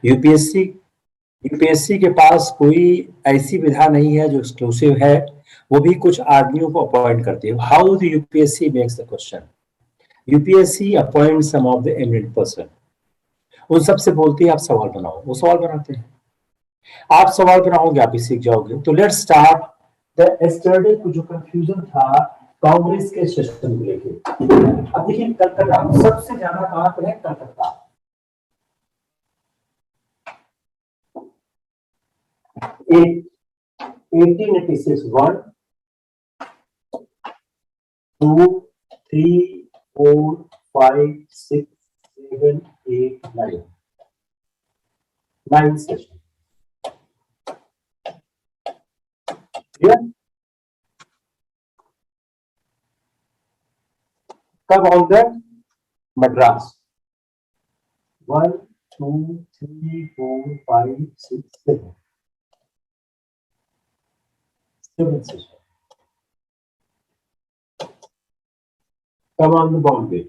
UPSC UPSC के पास कोई ऐसी विधा नहीं है जो एक्सक्लूसिव है, वो भी कुछ आदमियों को अपॉइंट करती है। How the UPSC makes the question? UPSC appoint some of the eminent person, उन सबसे बोलती है आप सवाल बनाओ, वो सवाल बनाते हैं। आप सवाल बनाओगे, आप ही सीख जाओगे। तो लेट्स स्टार्ट द एस्टरडे को जो कंफ्यूजन था कांग्रेस के सेशन को लेके। अब देखिए कलकत्ता सबसे ज्यादा कहां पर है? कलकत्ता। एक 1886 1 2 3 4 5 6 7 8 9 9 सेशन। कब होगा? मद्रास 1 2 3 4 5 6 7 7 सेशन। कब on the Bombay?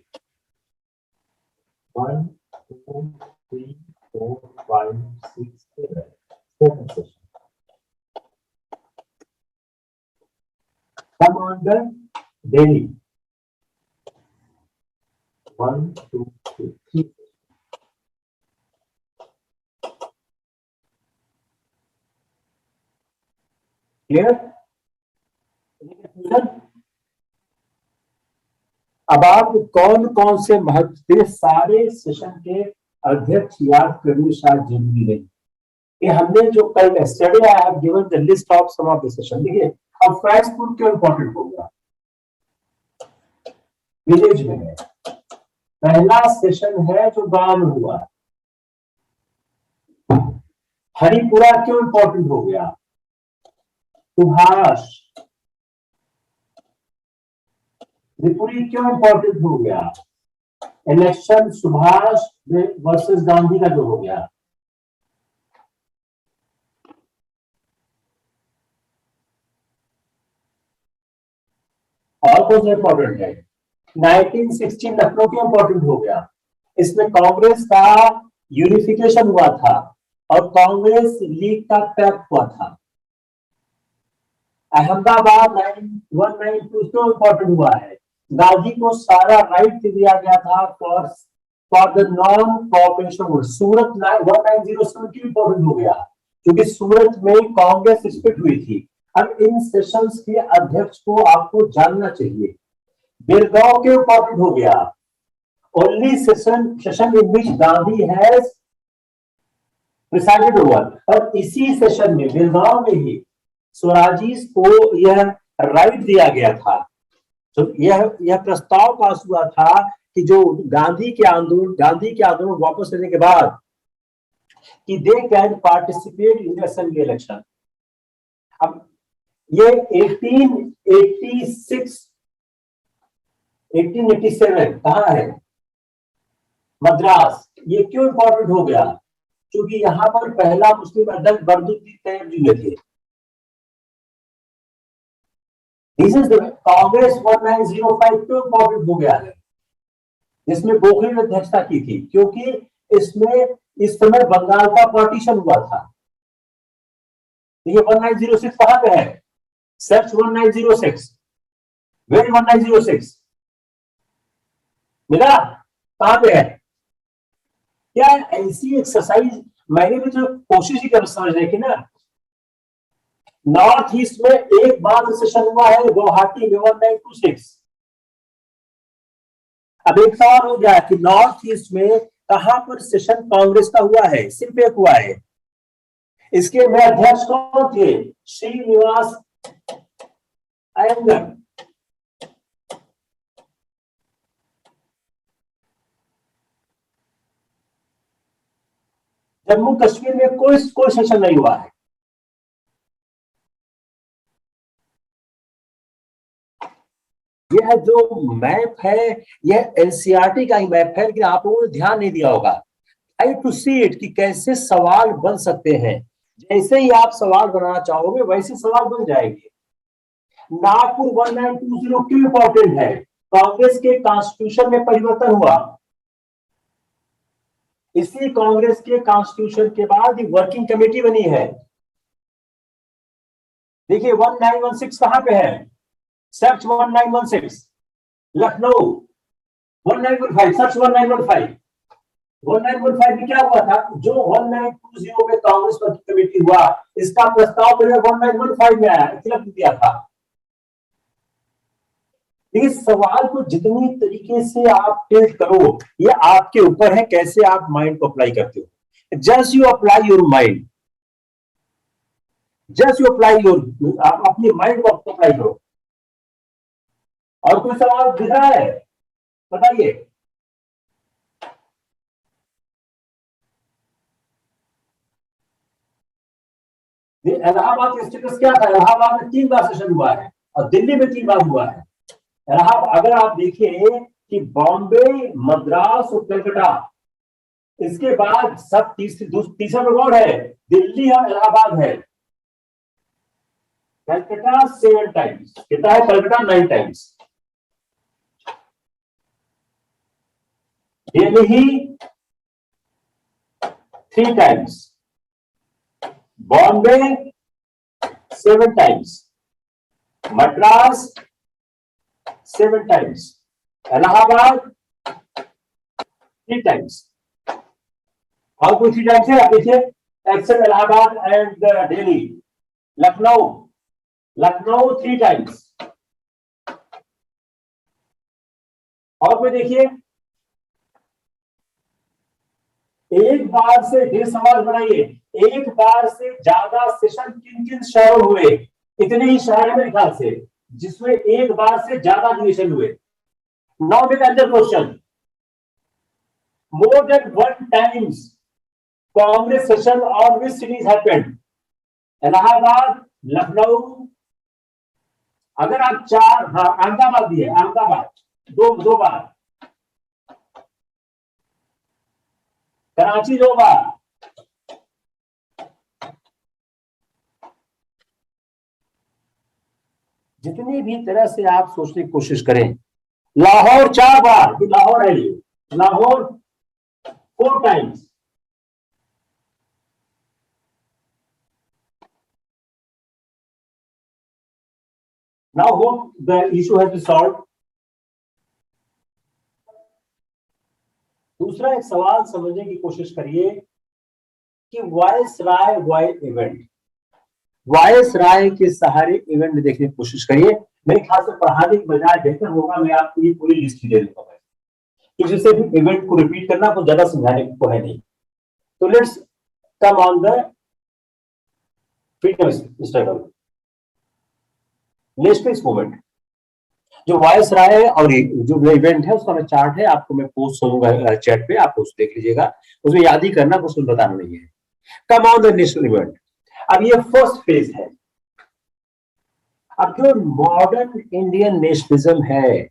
1 2 3 4 5 6 7 7 session. Come on the Delhi 1 2 3 clear? अब आप कौन कौन से महत्व सारे सेशन के अध्यक्ष याद करने शायद जरूरी नहीं। ये हमने जो कल study I have given the list of some of the session. देखिए अब फैक्सपुर क्यों इंपॉर्टेंट होगा? विलेज में है, पहला सेशन है जो गांव में हुआ। हरिपुरा क्यों इंपॉर्टेंट हो गया? सुभाष। त्रिपुरी क्यों इंपॉर्टेंट हो गया? इलेक्शन सुभाष वर्सेस गांधी का जो हो गया। और कौन सा इंपॉर्टेंट है? 1916 लखनऊ क्यों इंपॉर्टेंट हो गया? इसमें कांग्रेस का यूनिफिकेशन हुआ था और कांग्रेस लीग का क्रैक हुआ था। अहमदाबाद 192 क्यों इंपॉर्टेंट हुआ है? गांधी को सारा राइट दिया गया था फॉर द नॉन कोऑपरेशन। सूरत 1907 क्यों इंपॉर्टेंट हो गया? क्योंकि सूरत में कांग्रेस स्प्लिट हुई थी। अब इन सेशंस के अध्यक्ष को आपको जानना चाहिए। बेलगांव क्यों इंपॉर्टेंट हो गया? Only session in which Gandhi has presided over. और इसी सेशन में बेलगांव में ही स्वराजीज को यह राइट दिया गया था। तो यह प्रस्ताव पास हुआ था कि जो गांधी के आंदोलन वापस लेने के बाद कि they can participate in assembly election. अब ये 1887 कहां है? मद्रास। ये क्यों इंपॉर्टेंट हो गया? क्योंकि यहां पर पहला मुस्लिम अध्यक्ष बरदुद्दीन तैयब जी थे। कांग्रेस 1905 क्यों इंपॉर्टेंट हो गया है? जिसमें गोखले ने अध्यक्षता की थी, क्योंकि इसमें इस समय बंगाल का पार्टीशन हुआ था। तो ये 1906 कहां पे है? सर्च 1906। वेरी 1906 मिला? कहां पे है? क्या ऐसी एक्सरसाइज मैंने भी तो कोशिश ही कर समझने की ना। नॉर्थ ईस्ट में एक बार सेशन हुआ है गुवाहाटी में 1926। अब एक सवाल हो गया कि नॉर्थ ईस्ट में कहां पर सेशन कांग्रेस का हुआ है? सिर्फ एक हुआ है। इसके में अध्यक्ष कौन थे? श्रीनिवास अयंगर। जम्मू कश्मीर में कोई सेशन नहीं हुआ है। यह जो मैप है यह एनसीईआरटी का ही मैप है, लेकिन आप लोगों ने ध्यान नहीं दिया होगा। आई टू सी इट कि कैसे सवाल बन सकते हैं। जैसे ही आप सवाल बनाना चाहोगे वैसे सवाल बन जाएंगे। नागपुर 1920 क्यों इंपॉर्टेंट है? कांग्रेस के कॉन्स्टिट्यूशन में परिवर्तन हुआ। इसी कांग्रेस के कॉन्स्टिट्यूशन के बाद वर्किंग कमेटी बनी है। देखिए 1916 कहां पे है? सर्च 1916 लखनऊ। 1915 सर्च 1915। 1915 में क्या हुआ था? जो 1920 में कांग्रेस वर्किंग कमेटी हुआ, इसका प्रस्ताव पहले 1915 में आया, इतना दिया था। इस सवाल को जितनी तरीके से आप टेस्ट करो, ये आपके ऊपर है कैसे आप माइंड को अप्लाई करते हो। Just you apply your mind, just you apply your, आप अपने माइंड को अप्लाई करो। और कोई सवाल दिख रहा है? बताइए। इलाहाबाद स्टेटस क्या था? इलाहाबाद में 3 बार सेशन हुआ है और दिल्ली में 3 बार हुआ है। इलाहाबाद अगर आप देखिए कि बॉम्बे, मद्रास और कलकत्ता, इसके बाद सब तीसरा कौन है? दिल्ली और इलाहाबाद है। कलकत्ता 7 टाइम्स, कितना है? Calcutta 9 times. Delhi 3 times, Bombay 7 times, Madras 7 times, Allahabad 3 times. और कोई 3 टाइम्स है? आप देखिए, except Allahabad and Delhi. Lucknow 3 times. और कोई देखिए, एक बार से ढेर सवाल बनाइए, एक बार से ज्यादा सेशन किन किन शहरों हुए? इतने ही शहर है मेरे ख्याल से जिसमें एक बार से ज्यादा अधिवेशन हुए। Now with other question, more than 1 times Congress session on which cities happened? Allahabad, Lucknow, अगर आप 4, हाँ अहमदाबाद भी है, अहमदाबाद 2 बार, कराची 2 बार, जितनी भी तरह से आप सोचने की कोशिश करें। लाहौर 4 बार, ये लाहौर है, ये Lahore 4 times. Now hope the issue has been solved. दूसरा एक सवाल समझने की कोशिश करिए कि वायसराय वाई इवेंट, वायसराय के सहारे इवेंट देखने की कोशिश करिए। मेरे ख्याल से पढ़ाने की बजाय बेहतर होगा मैं आपको ये पूरी लिस्ट दे दूंगा, क्योंकि सिर्फ इवेंट को रिपीट करना कुछ ज्यादा समझाने को है नहीं। तो let's come on the freedom struggle, nationalist movement. जो वायसराय है और जो इवेंट है उसका चार्ट है, आपको मैं पोस्ट करूंगा चैट पे, आप उसको देख लीजिएगा। उसमें याद ही करना, कुछ बताना नहीं है। Come on the national event. अब ये फर्स्ट फेज है। अब जो मॉडर्न इंडियन नेशनलिज्म है,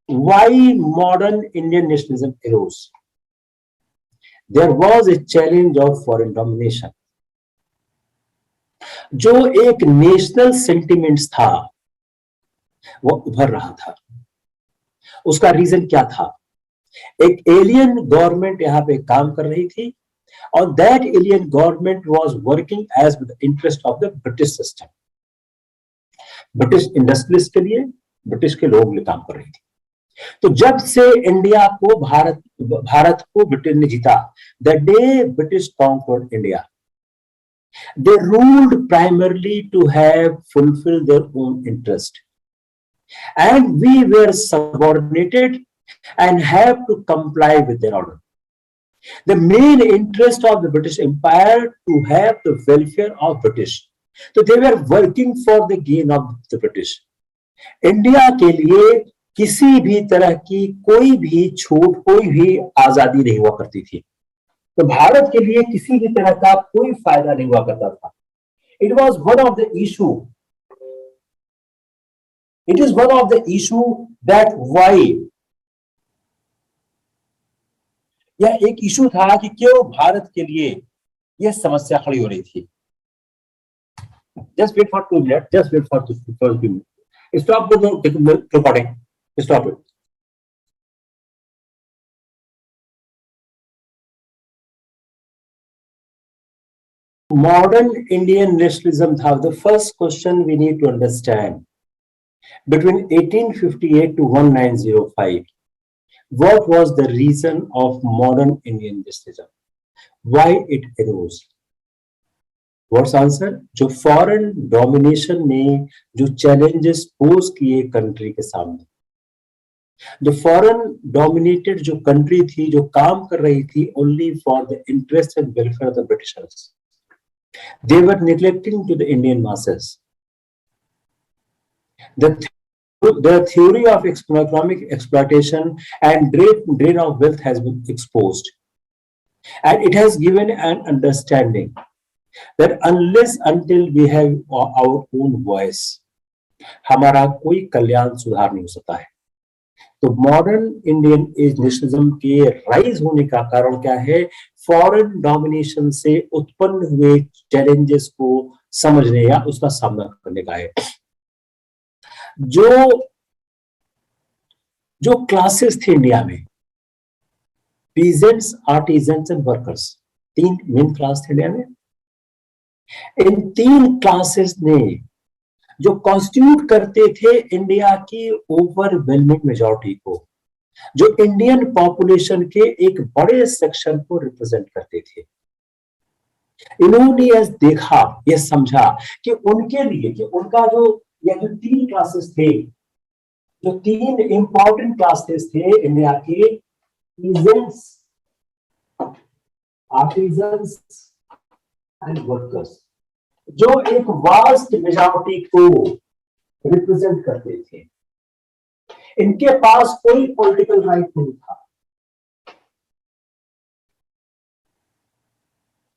why modern Indian nationalism arose? There was a challenge of foreign domination. जो एक नेशनल सेंटिमेंट्स था वो उभर रहा था। उसका रीजन क्या था? एक एलियन गवर्नमेंट यहां पे काम कर रही थी और that alien government was working as with interest of the British system. British industrialist के लिए, ब्रिटिश के लोग लिए काम कर रही थी। तो जब से इंडिया को भारत को ब्रिटेन ने जीता, the day British conquered India, they ruled primarily to have fulfilled their own interest, and we were subordinated and have to comply with their order. The main interest of the British Empire to have the welfare of British, so they were working for the gain of the British. India के लिए किसी भी तरह की कोई भी छूट, कोई भी आजादी नहीं हुआ करती थी। तो भारत के लिए किसी भी तरह का कोई फायदा नहीं हुआ करता था। It was one of the issue, it is one of the issue that why, यह एक इशू था कि क्यों भारत के लिए यह समस्या खड़ी हो रही थी। Just wait for 2 minute, just wait for 2 minute. Stop recording, stop it. Modern Indian nationalism था. The first question we need to understand between 1858 to 1905, what was the reason of modern Indian nationalism? Why it arose? What's answer? जो foreign domination ने जो challenges pose किए country के सामने, जो foreign dominated जो country थी, जो काम कर रही थी only for the interest and welfare of the Britishers, they were neglecting to the Indian masses. The theory of economic exploitation and drain of wealth has been exposed, and it has given an understanding that unless until we have our own voice, हमारा कोई कल्याण सुधार नहीं हो सकता है. तो modern Indian nationalism के rise होने का कारण क्या है? फॉरेन डोमिनेशन से उत्पन्न हुए चैलेंजेस को समझने या उसका सामना करने का है. जो क्लासेस थे इंडिया में, पीजेंट्स, आर्टिजन्स एंड वर्कर्स, तीन मेन क्लास थे इंडिया में. इन तीन क्लासेस ने जो कॉन्स्टिट्यूट करते थे इंडिया की ओवरवेलमिंग मेजॉरिटी को, जो इंडियन पॉपुलेशन के एक बड़े सेक्शन को रिप्रेजेंट करते थे, इन्होंने यह देखा, यह समझा कि उनके लिए, कि उनका जो तीन क्लासेस थे, जो तीन इंपॉर्टेंट क्लासेस थे इंडिया के, पीजेंट्स, आर्टिजन्स एंड वर्कर्स, जो एक वास्ट मेजॉरिटी को रिप्रेजेंट करते थे, इनके पास कोई पॉलिटिकल राइट नहीं था.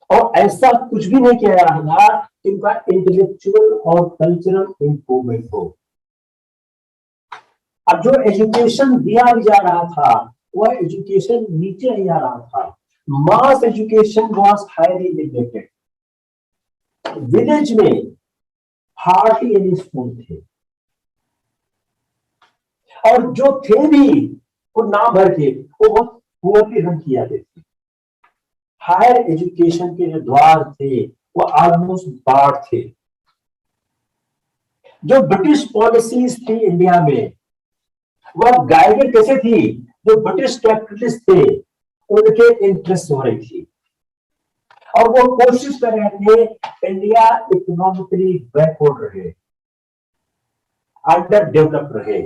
और ऐसा कुछ भी नहीं किया जा रहा था कि इनका इंटेलेक्चुअल और कल्चरल इंप्रूवमेंट हो. अब जो एजुकेशन दिया भी जा रहा था, वह एजुकेशन नीचे ही आ रहा था. मास education was highly neglected. Village में हार्डली एनी स्कूल थे, और जो थे भी वो नाम भर के, वो बहुत पुअरली रन किए जाते थे. हायर एजुकेशन के जो द्वार थे वो ऑलमोस्ट बाढ़ थे. जो ब्रिटिश पॉलिसीज थी इंडिया में, वह गाइडेड कैसे थी? जो ब्रिटिश कैपिटलिस्ट थे उनके इंटरेस्ट हो रही थी, और वो कोशिश कर रहे थे इंडिया इकोनॉमिकली बैकवर्ड रहे, अंडर डेवलप रहे.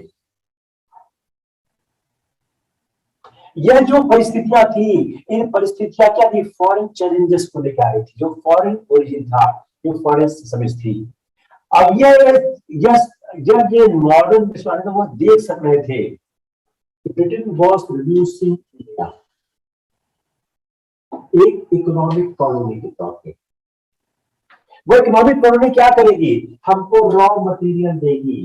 यह जो परिस्थितियां थी, इन परिस्थितियां क्या थी? फॉरेन चैलेंजेस को लेकर आ रही थी, जो फॉरेन ओरिजिन था, जो फॉरेन समझ थी. अब ये मॉडर्न वो देख सक रहे थे कि ब्रिटेन वॉज रिड्यूसिंग इंडिया एक इकोनॉमिक कॉलोनी के तौर पे. वो इकोनॉमिक कॉलोनी क्या करेगी? हमको रॉ मटेरियल देगी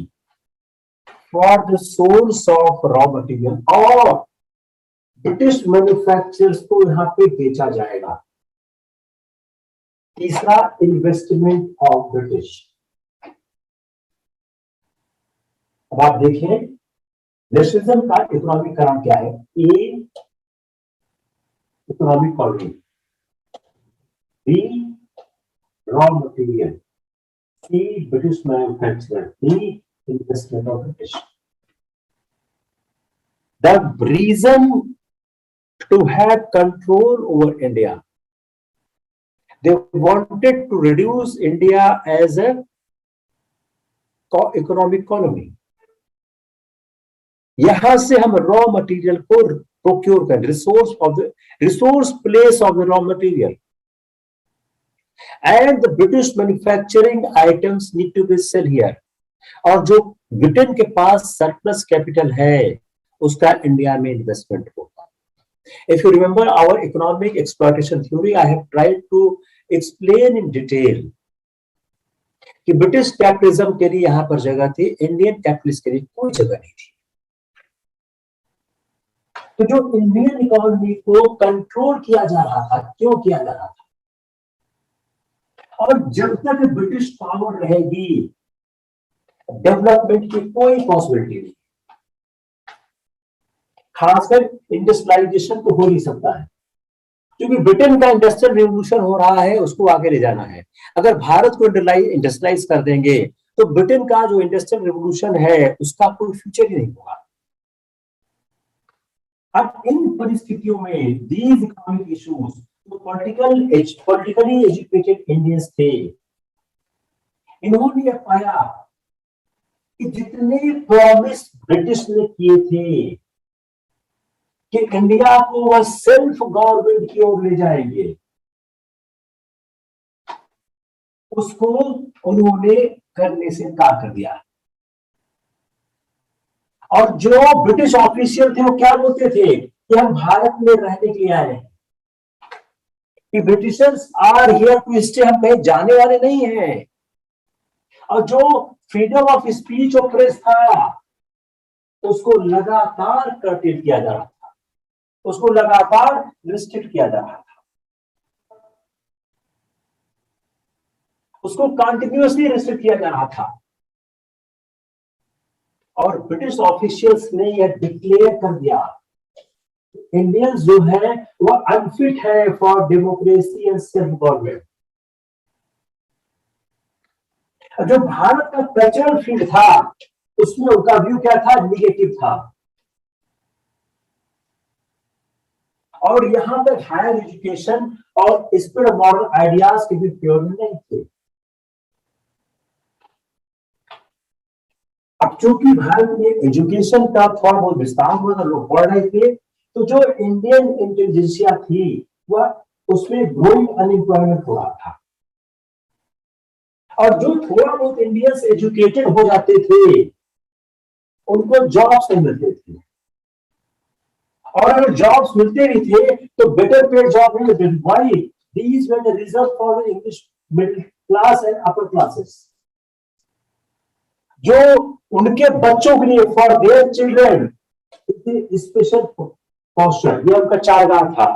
for the source of raw material, और ब्रिटिश मैन्युफैक्चरर्स को यहां पे बेचा जाएगा. तीसरा, इन्वेस्टमेंट ऑफ ब्रिटिश. अब आप देखिए नेशनलिज्म का इकोनॉमिक कारण क्या है? A, economic colony, B, raw material, C, British manufacturer, D, investment of British. The reason to have control over India, they wanted to reduce India as a economic colony. यहां से हम raw material को procure करें, resource place of the raw material, and the British manufacturing items need to be sell here. और जो Britain के पास surplus capital है, उसका इंडिया में इन्वेस्टमेंट होगा. If you remember our economic exploitation theory, I have tried to explain in detail कि British capitalism के लिए यहां पर जगह थी, इंडियन कैपिटलिस्ट के लिए कोई जगह नहीं थी. तो जो इंडियन इकोनॉमी को कंट्रोल किया जा रहा था, क्यों किया जा रहा था? और जब तक ब्रिटिश पावर रहेगी, डेवलपमेंट की कोई पॉसिबिलिटी नहीं. खासकर इंडस्ट्रियलाइजेशन तो हो नहीं सकता है. क्योंकि ब्रिटेन का इंडस्ट्रियल रिवॉल्यूशन हो रहा है, उसको आगे ले जाना है। अगर भारत को इंडस्ट्रियलाइज कर देंगे तो ब्रिटेन का जो इंडस्ट्रियल रिवॉल्यूशन है उसका कोई फ्यूचर ही नहीं होगा। अब इन परिस्थितियों में दीज इकोनॉमिक इश्यूज, जो पॉलिटिकली एजुकेटेड इंडियंस थे, इन्होंने पाया कि जितने प्रॉमिस ब्रिटिश ने किए थे कि इंडिया को वह सेल्फ गवर्नमेंट की ओर ले जाएंगे, उसको उन्होंने करने से इनकार कर दिया। और जो ब्रिटिश ऑफिशियल थे वो क्या बोलते थे कि हम भारत में रहने के लिए आए हैं, कि Britishers are here to stay, हम कहीं जाने वाले नहीं हैं। और जो फ्रीडम ऑफ स्पीच और प्रेस था उसको लगातार कर्टेल किया जा रहा था, उसको लगातार रिस्ट्रिक्ट किया जा रहा था, उसको कंटिन्यूअसली रिस्ट्रिक्ट किया जा रहा था। और ब्रिटिश ऑफिशियल्स ने यह डिक्लेयर कर दिया इंडियंस जो है वो अनफिट है for democracy and self government. जो भारत का कल्चरल फील्ड था उसमें उनका व्यू क्या था, निगेटिव था। और यहां तक हायर एजुकेशन और स्पिरिट मॉडर्न आइडियाज के भी प्योर नहीं थे। अब चूंकि भारत में एजुकेशन का थोड़ा बहुत विस्तार हुआ था, लोग पढ़ रहे थे, तो जो इंडियन इंटेलिजेंसिया थी वह उसमें ग्रोइंग अनएम्प्लॉयमेंट हो रहा था। और जो थोड़ा बहुत इंडियंस एजुकेटेड हो जाते थे उनको जॉब्स नहीं मिलते थे, और अगर जॉब्स मिलते भी थे तो बेटर पेड जॉब नहीं मिलते। Why? These were the reserve for the English middle class and upper classes, जो उनके बच्चों के लिए, for their children special portion, ये उनका चारगाह था।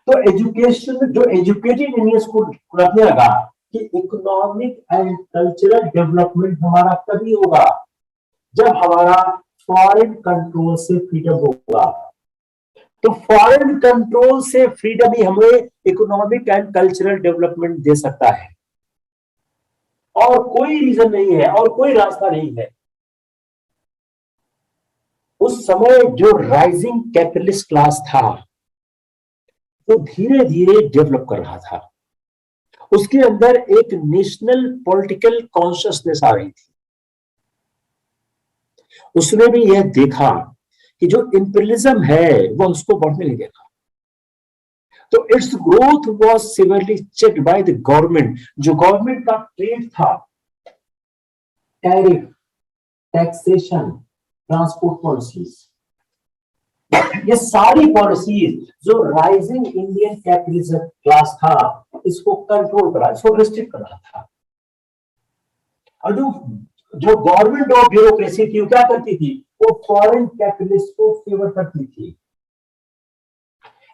तो एजुकेशन, जो एजुकेटेड इंडियंस को लगने लगा कि इकोनॉमिक एंड कल्चरल डेवलपमेंट हमारा तभी होगा जब हमारा फॉरेन कंट्रोल से फ्रीडम होगा। तो फॉरेन कंट्रोल से फ्रीडम ही हमें इकोनॉमिक एंड कल्चरल डेवलपमेंट दे सकता है, और कोई रीजन नहीं है और कोई रास्ता नहीं है। उस समय जो राइजिंग कैपिटलिस्ट क्लास था वो धीरे धीरे डेवलप कर रहा था, उसके अंदर एक नेशनल पॉलिटिकल कॉन्शियसनेस आ रही थी। उसने भी यह देखा कि जो इंपीरियलिज्म है वो उसको बढ़ने नहीं देगा। तो it's growth was severely checked by the government. जो गवर्नमेंट का ट्रेड था, टैरिफ, टैक्सेशन, ट्रांसपोर्ट पॉलिसीज, ये सारी पॉलिसीज जो राइजिंग इंडियन कैपिटलिज्म क्लास था इसको कंट्रोल करा, इसको रिस्ट्रिक्ट कर रहा था। और जो गवर्नमेंट ऑफ ब्यूरोक्रेसी थी वो क्या करती थी, वो फॉरेन कैपिटलिस्ट को फेवर करती थी,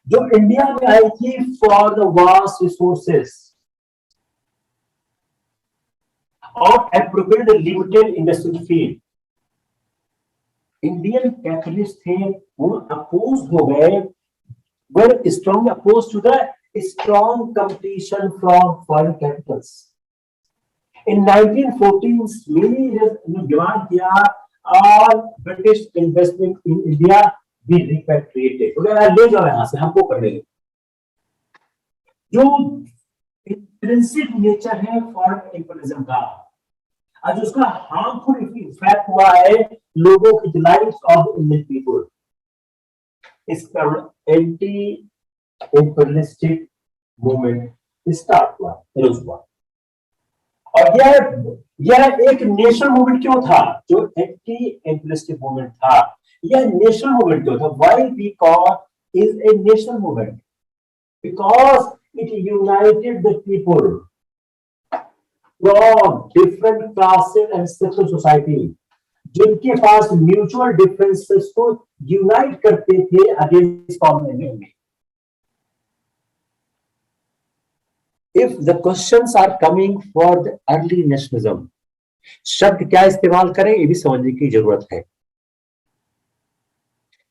जो इंडिया में आई थी फॉर द वास्ट रिसोर्सेस और appropriate limited industrial field. Indian capitalist थे वो अपोज हो गए, were strong oppose to the strong competition from foreign capitals. In 1914, many demand किया और ब्रिटिश इन्वेस्टमेंट इन इंडिया भी रिपैट्रिएटेड, ले जाओ यहां से, हमको करने दो। जो इंट्रिंसिक नेचर है फॉरेन इंपीरियलिज्म का, आज उसका हार्मफुल इफेक्ट हुआ है लोगों की लाइव्स ऑफ इंडियन पीपल। इसका एंटी इंपीरियलिस्टिक मूवमेंट स्टार्ट हुआ, हुआ। और यह एक नेशनल मूवमेंट क्यों था? जो एंटी इंपीरियलिस्टिक मूवमेंट था, यह नेशनल मूवमेंट क्यों था? Why because is a national movement, because it United the people from different classes and section society, जिनके पास म्यूचुअल डिफरेंसेस को यूनाइट करते थे against common enemy. If the questions are coming for the early nationalism, शब्द क्या इस्तेमाल करें ये भी समझने की जरूरत है।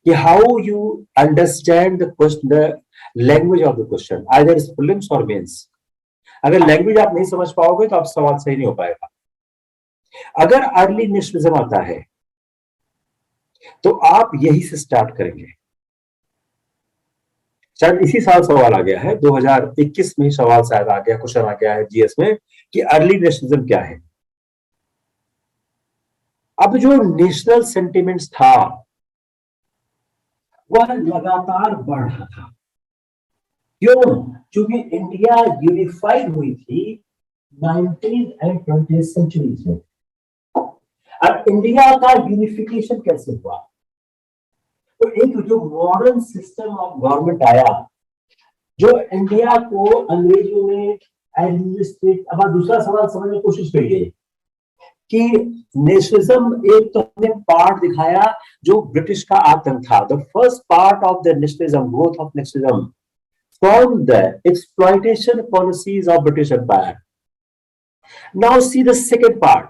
कि how you understand the question, the language of the question, either is prelims और मेंस। अगर लैंग्वेज आप नहीं समझ पाओगे तो आप सवाल सही नहीं हो पाएगा। अगर अर्ली नेशनलिज्म आता है तो आप यही से स्टार्ट करेंगे। शायद इसी साल सवाल आ गया है, 2021 में सवाल शायद आ गया, क्वेश्चन आ गया है जीएस में कि अर्ली नेशनलिज्म क्या है। अब जो नेशनल सेंटिमेंट्स था वह लगातार बढ़ रहा था। क्यों? क्योंकि इंडिया यूनिफाइड हुई थी 19th एंड 20th सेंचुरीज में। अब इंडिया का यूनिफिकेशन कैसे हुआ? तो एक जो मॉडर्न सिस्टम ऑफ गवर्नमेंट आया, जो इंडिया को अंग्रेजों ने एडमिनिस्ट्रेट। अब दूसरा सवाल समझने की कोशिश करिए कि नेशनलिज्म एक तो हमने पार्ट दिखाया जो ब्रिटिश का आतंक था। The first part of the nationalism, growth of nationalism from the exploitation policies of British Empire. Now see the second part,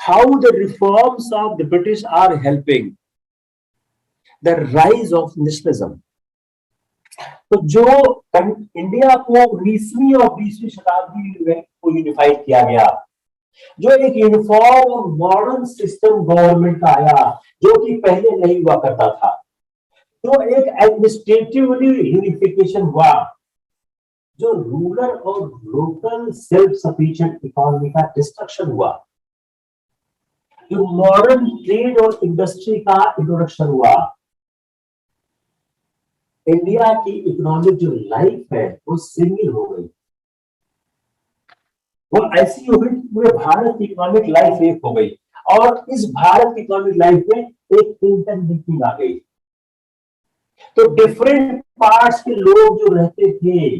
how the reforms of the British are helping the rise of nationalism. तो जो India को 19वीं और 20वीं शताब्दी में को unified किया गया, जो एक यूनिफॉर्म और मॉडर्न सिस्टम गवर्नमेंट का आया जो कि पहले नहीं हुआ करता था, जो एक एडमिनिस्ट्रेटिवली यूनिफिकेशन हुआ, जो रूरल और लोकल सेल्फ सफिशिएंट इकोनॉमी का डिस्ट्रक्शन हुआ, जो मॉडर्न ट्रेड और इंडस्ट्री का इंट्रोडक्शन हुआ, इंडिया की इकोनॉमिक जो लाइफ है वो सिंगल हो गई। वो ऐसी हो गई, पूरे भारत की इकोनॉमिक लाइफ एक हो गई, और इस भारत की इकोनॉमिक लाइफ में एक इंटरलिंकिंग आ गई। तो डिफरेंट पार्ट्स के लोग जो रहते थे,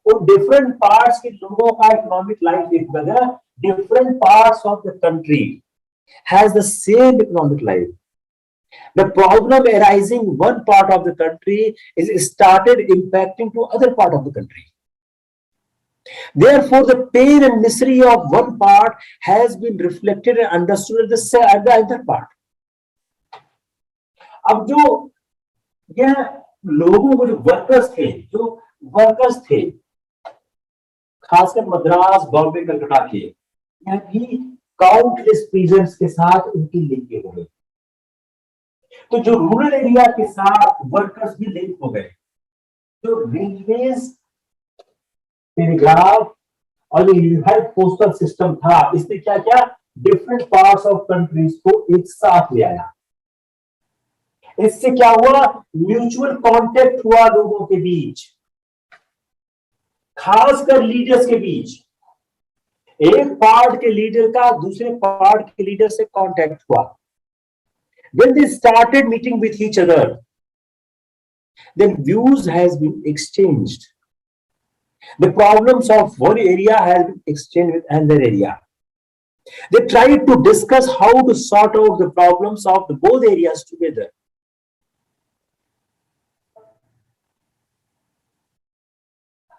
वो डिफरेंट पार्ट्स के लोगों का इकोनॉमिक लाइफ एक वजह, different parts of the country has the same economic life. The problem arising one part of the country is started impacting to other part of the country. Therefore, the pain and misery of one part has been reflected and understood at the other part. अब जो यह लोगों को, जो workers थे खासकर मद्रास, बॉम्बे, कलकत्ता के, यह भी काउंटलेस पीजेंट्स के साथ उनकी लिंक हो गई। तो जो रूरल एरिया के साथ वर्कर्स भी लिंक हो गए। जो रेलवेज, टेलीग्राफ और जो यूनिफाइड पोस्टल सिस्टम था, इसने क्या किया, डिफरेंट पार्ट्स ऑफ कंट्रीज को एक साथ ले आया। इससे क्या हुआ, म्यूचुअल कांटेक्ट हुआ लोगों के बीच, खासकर लीडर्स के बीच। एक पार्ट के लीडर का दूसरे पार्ट के लीडर से कांटेक्ट हुआ। When they started meeting with each other, then views has been exchanged. The problems of one area has been exchanged with another area. They tried to discuss how to sort out the problems of the both areas together.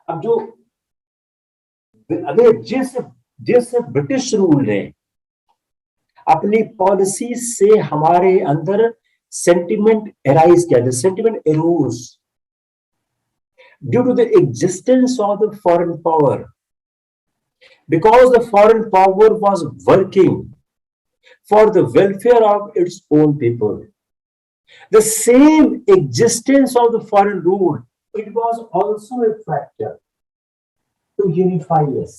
अब जो अगर जिस British rule ने अपनी policy से हमारे अंदर sentiment arise किया, the sentiment arose due to the existence of the foreign power, because the foreign power was working for the welfare of its own people. The same existence of the foreign rule, it was also a factor to unify us.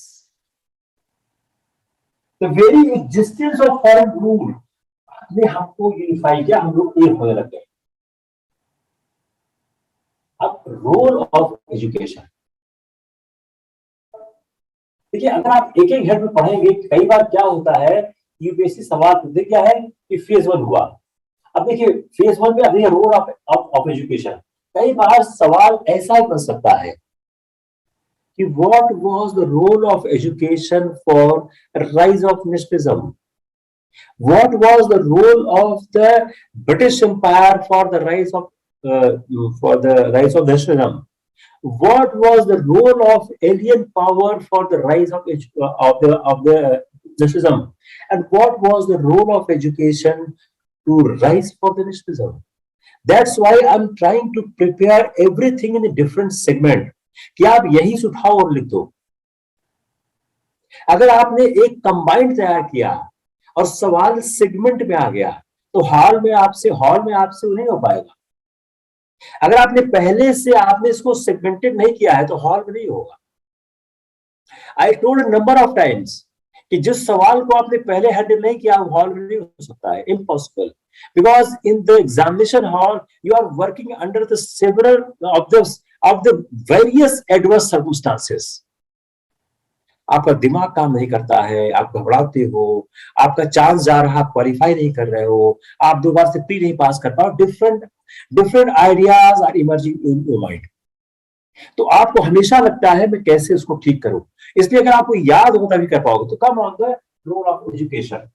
The very existence of foreign rule ने हमको unify किया, हम लोग एक होने लग गए। अब रोल ऑफ एजुकेशन देखिए, अगर आप एक एक हेड में पढ़ेंगे, कई बार क्या होता है, यूपीएससी सवाल पूछते क्या है कि फेज 1 हुआ। अब देखिए फेज 1 में अब ये रोल ऑफ एजुकेशन, कई बार सवाल ऐसा बन सकता है कि what was the role of education for rise of nationalism? What was the role of the British Empire for the rise of nationalism? What was the role of alien power for the rise of the nationalism? And what was the role of education to rise for the nationalism? That's why I am trying to prepare everything in different segment, कि आप यही उठाओ और लिख दो। अगर आपने एक कंबाइंड तैयार किया और सवाल सेगमेंट में आ गया, तो हॉल में आपसे नहीं हो पाएगा। अगर आपने पहले से आपने इसको सेगमेंटेड नहीं किया है, तो हॉल में नहीं होगा। I told number of times कि जिस सवाल को आपने पहले हैंडल नहीं किया, वो हॉल में नहीं हो सकता है, impossible. Because in the examination hall you are working under the several of the various adverse circumstances. आपका दिमाग काम नहीं करता है, आप घबराते हो, आपका चांस जा रहा, आप क्वालिफाई नहीं कर रहे हो, आप 2 बार से प्री नहीं पास कर पाओ, different ideas are emerging in your mind. तो आपको हमेशा लगता है मैं कैसे उसको ठीक करूं। इसलिए अगर आपको याद हो तभी कर पाओगे। तो come on the role of education.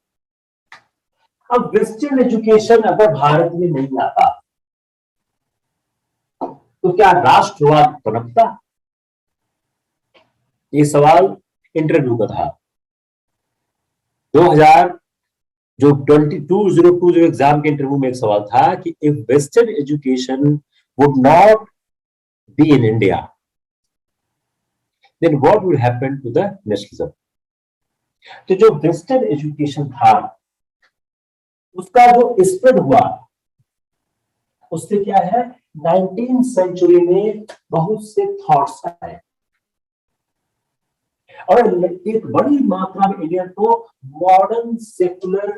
अब वेस्टर्न एजुकेशन अगर भारत में नहीं आता, तो क्या राष्ट्रवाद पनपता? ये सवाल इंटरव्यू का था 2000 जो 2020 एग्जाम के इंटरव्यू में एक सवाल था कि if western education would not be in India, then what would happen to the nationalism. तो जो वेस्टर्न एजुकेशन था, उसका जो स्प्रेड हुआ, उससे क्या है, 19th सेंचुरी में बहुत से थॉट्स आए और एक बड़ी मात्रा में इंडियन को मॉडर्न सेकुलर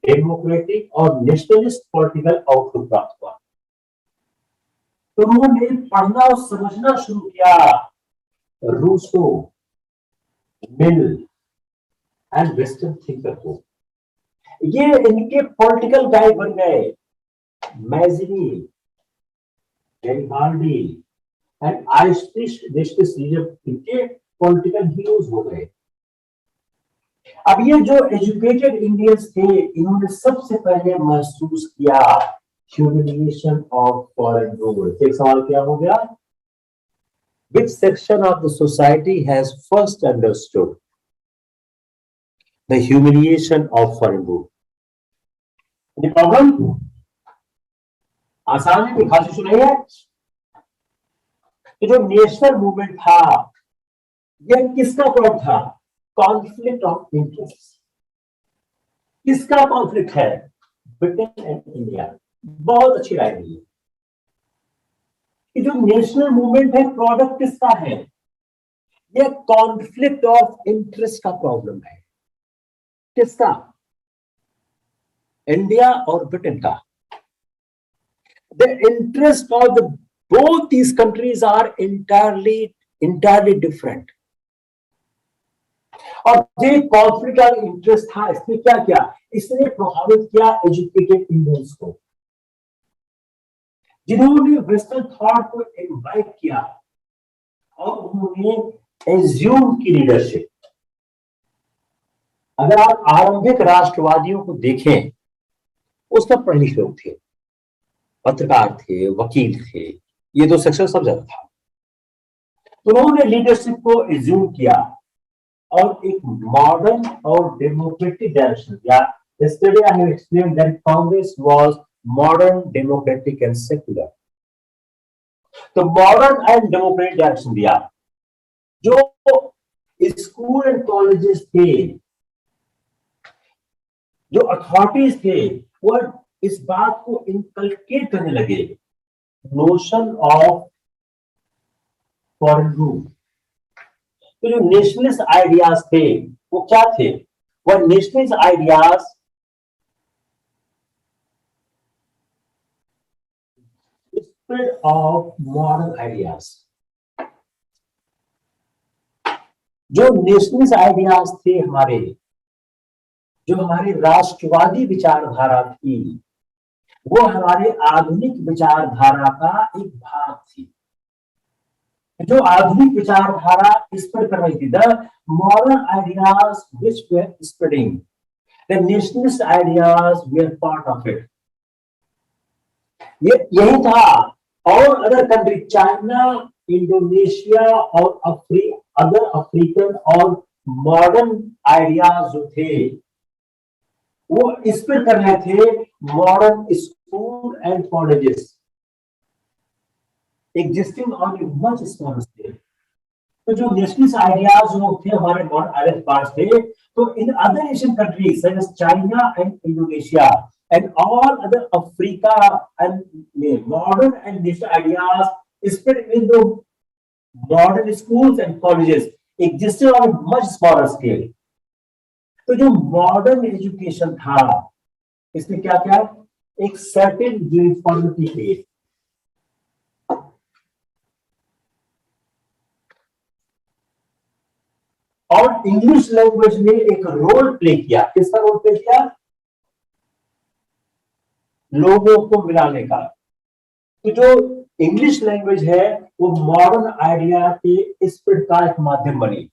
डेमोक्रेटिक और नेशनलिस्ट पॉलिटिकल आउटलुक प्राप्त हुआ। तो उन्होंने पढ़ना और समझना शुरू किया Rousseau, Mill and western thinker को। ये इनके पॉलिटिकल गाइड बन गए। मैजिनी, गैरिबाल्डी एंड इनके पॉलिटिकल हीरोज हो गए। अब ये जो एजुकेटेड इंडियंस थे, इन्होंने सबसे पहले महसूस किया ह्यूमिलिएशन ऑफ फॉरेन रूल। एक सवाल क्या हो गया, which section of the society has first understood the humiliation of foreign rule? Any problem? आसान है, खासी सुनाई है। जो नेशनल मूवमेंट था, यह किसका प्रोडक्ट था? Conflict of interest. किसका कॉन्फ्लिक्ट है? Britain and India. बहुत अच्छी राय है। जो नेशनल मूवमेंट है, प्रोडक्ट किसका है? यह कॉन्फ्लिक्ट ऑफ इंटरेस्ट का प्रॉब्लम है। किसका? इंडिया और ब्रिटेन का। The interest of the both these countries are entirely different. और जो कॉन्फ्लिक्ट ऑफ इंटरेस्ट था, इसने क्या किया? इसने प्रभावित किया एजुकेटेड इंडियंस को, जिन्होंने वेस्टर्न थॉट को इनवाइट किया और उन्होंने एज्यूम की लीडरशिप। अगर आप आरंभिक राष्ट्रवादियों को देखें, उसमें पढ़े लोग थे, पत्रकार थे, वकील थे, ये 2 सेक्शन सब ज्यादा था। तो उन्होंने लीडरशिप को एज्यूम किया और एक मॉडर्न और डेमोक्रेटिक डायरेक्शन दिया। Yesterday I have explained that Congress was modern, democratic and secular. तो मॉडर्न एंड डेमोक्रेटिक डायरेक्शन दिया। जो स्कूल एंड कॉलेजेस थे, जो अथॉरिटीज थे, वो इस बात को इनकलकेट करने लगे, नोशन ऑफ फॉरेन रूल। तो जो नेशनलिस्ट आइडियाज थे, वो क्या थे? वो nationalist ideas spread of modern ideas। जो नेशनलिस्ट आइडियाज थे हमारे, जो हमारी राष्ट्रवादी विचारधारा थी, वो हमारे आधुनिक विचारधारा का एक भाग थी। जो आधुनिक विचारधारा स्प्रेड कर रही थी, the modern ideas which were spreading, the nationalist ideas were part of it. ये यही था। और अदर कंट्री, चाइना, इंडोनेशिया और अदर अफ्रीकन और मॉडर्न आइडियाज जो थे, वो स्प्रेड कर रहे थे modern school and colleges existing on a much smaller scale. तो जो नेशनलिस्ट आइडियाज जो थे हमारे नॉन आईएलएफ पास थे, तो in other Asian countries such as China and Indonesia and all other Africa and modern and national ideas spread in the modern schools and colleges existed on a much smaller scale. तो जो modern education था इसमें क्या क्या एक certain uniformity थी, और English language ने एक रोल प्ले किया। किसका रोल प्ले किया? लोगों को मिलाने का। तो जो इंग्लिश लैंग्वेज है वो मॉडर्न आइडिया के स्प्रेड का एक माध्यम बनी,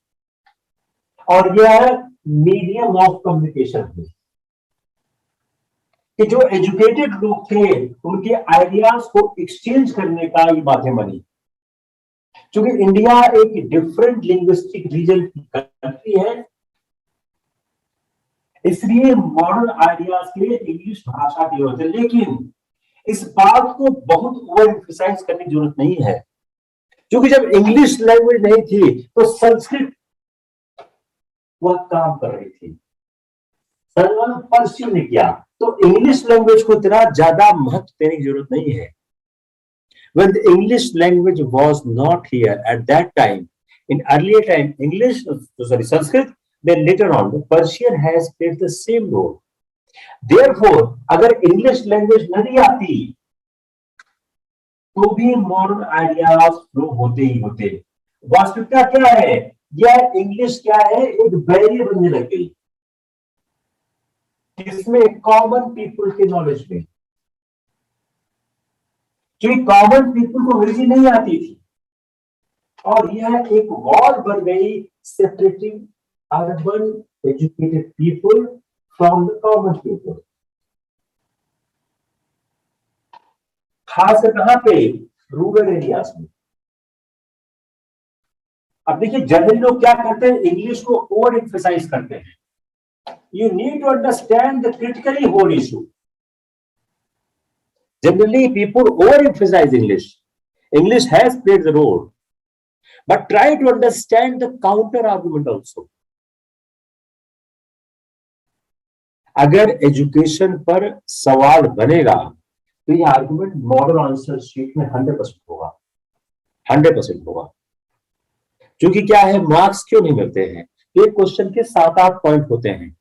और यह है मीडियम ऑफ कम्युनिकेशन है कि जो एजुकेटेड लोग थे उनके आइडियाज को एक्सचेंज करने का ये माध्यम बनी। क्योंकि इंडिया एक डिफरेंट लिंग्विस्टिक रीजन की कंट्री है, इसलिए मॉडर्न आइडियाज के लिए इंग्लिश भाषा की जरूरत है। लेकिन इस बात को बहुत ओवर एम्फसाइज करने की जरूरत नहीं है, क्योंकि जब इंग्लिश लैंग्वेज नहीं थी तो संस्कृत वह काम कर रही थी, पर्सियन ने किया। तो इंग्लिश लैंग्वेज को इतना ज्यादा महत्व देने की जरूरत नहीं है। When the English language was not here at that time, in earlier time, Sanskrit, then later on, the Persian has played the same role. Therefore, अगर English language नहीं आती, तो भी modern ideas flow होते ही होते। वास्तविकता क्या है? यह इंग्लिश क्या है? एक बैरियर बनने लग गई, जिसमें कॉमन पीपल के नॉलेज में, क्योंकि कॉमन पीपल को अंग्रेजी नहीं आती थी, और यह एक वॉल बन गई separating urban educated people from the common people. खासकर कहां पे? रूरल एरियाज में। अब देखिए जनरली लोग क्या करते हैं, इंग्लिश को ओवर एम्फसाइज करते हैं। You need to understand the critically whole issue. Generally, people overemphasize English. English has played the role, but try to understand the counter argument also. अगर एजुकेशन पर सवाल बनेगा तो ये आर्गुमेंट मॉडल आंसर शीट में 100% होगा, 100% होगा। क्योंकि क्या है, मार्क्स क्यों नहीं मिलते हैं? एक क्वेश्चन के 7-8 पॉइंट होते हैं,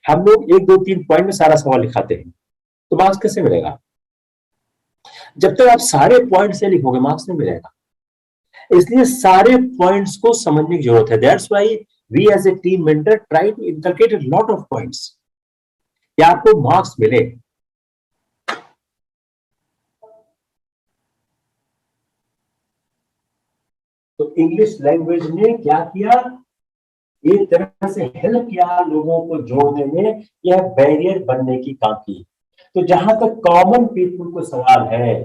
हम लोग 1-2-3 पॉइंट में सारा सवाल लिखाते हैं, तो मार्क्स कैसे मिलेगा? जब तक आप सारे पॉइंट से लिखोगे मार्क्स नहीं मिलेगा। इसलिए सारे पॉइंट्स को समझने की जरूरत है। That's why we as a team mentor try to inculcate a lot of points कि आपको मार्क्स मिले। तो इंग्लिश लैंग्वेज ने क्या किया? एक तरह से हेल्प किया लोगों को जोड़ने में, यह बैरियर बनने की काम की। तो जहां तक कॉमन पीपल को सवाल है,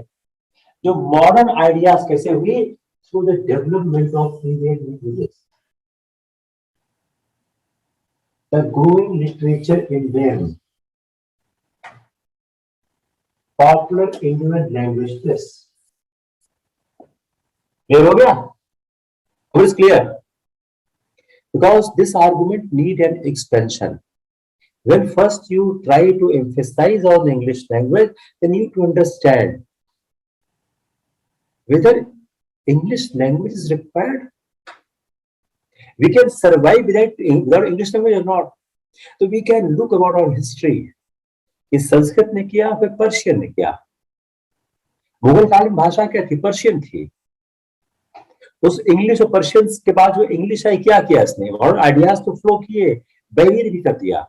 जो मॉडर्न आइडियाज कैसे हुई? Through the development of Indian languages, the growing literature in them, popular Indian language plus. Clear हो गया? Is clear? Because this argument need an expansion. When first you try to emphasize on the English language, then you need to understand whether English language is required. We can survive without English language or not. So we can look about our history. कि संस्कृत ने किया, फिर Persian ने किया। मुगल कालीन भाषा क्या थी? पर्शियन थी। उस इंग्लिश और पर्शियन के बाद जो इंग्लिश आई, क्या किया इसने? और आइडियाज तो फ्लो किए, बैरियर भी कर दिया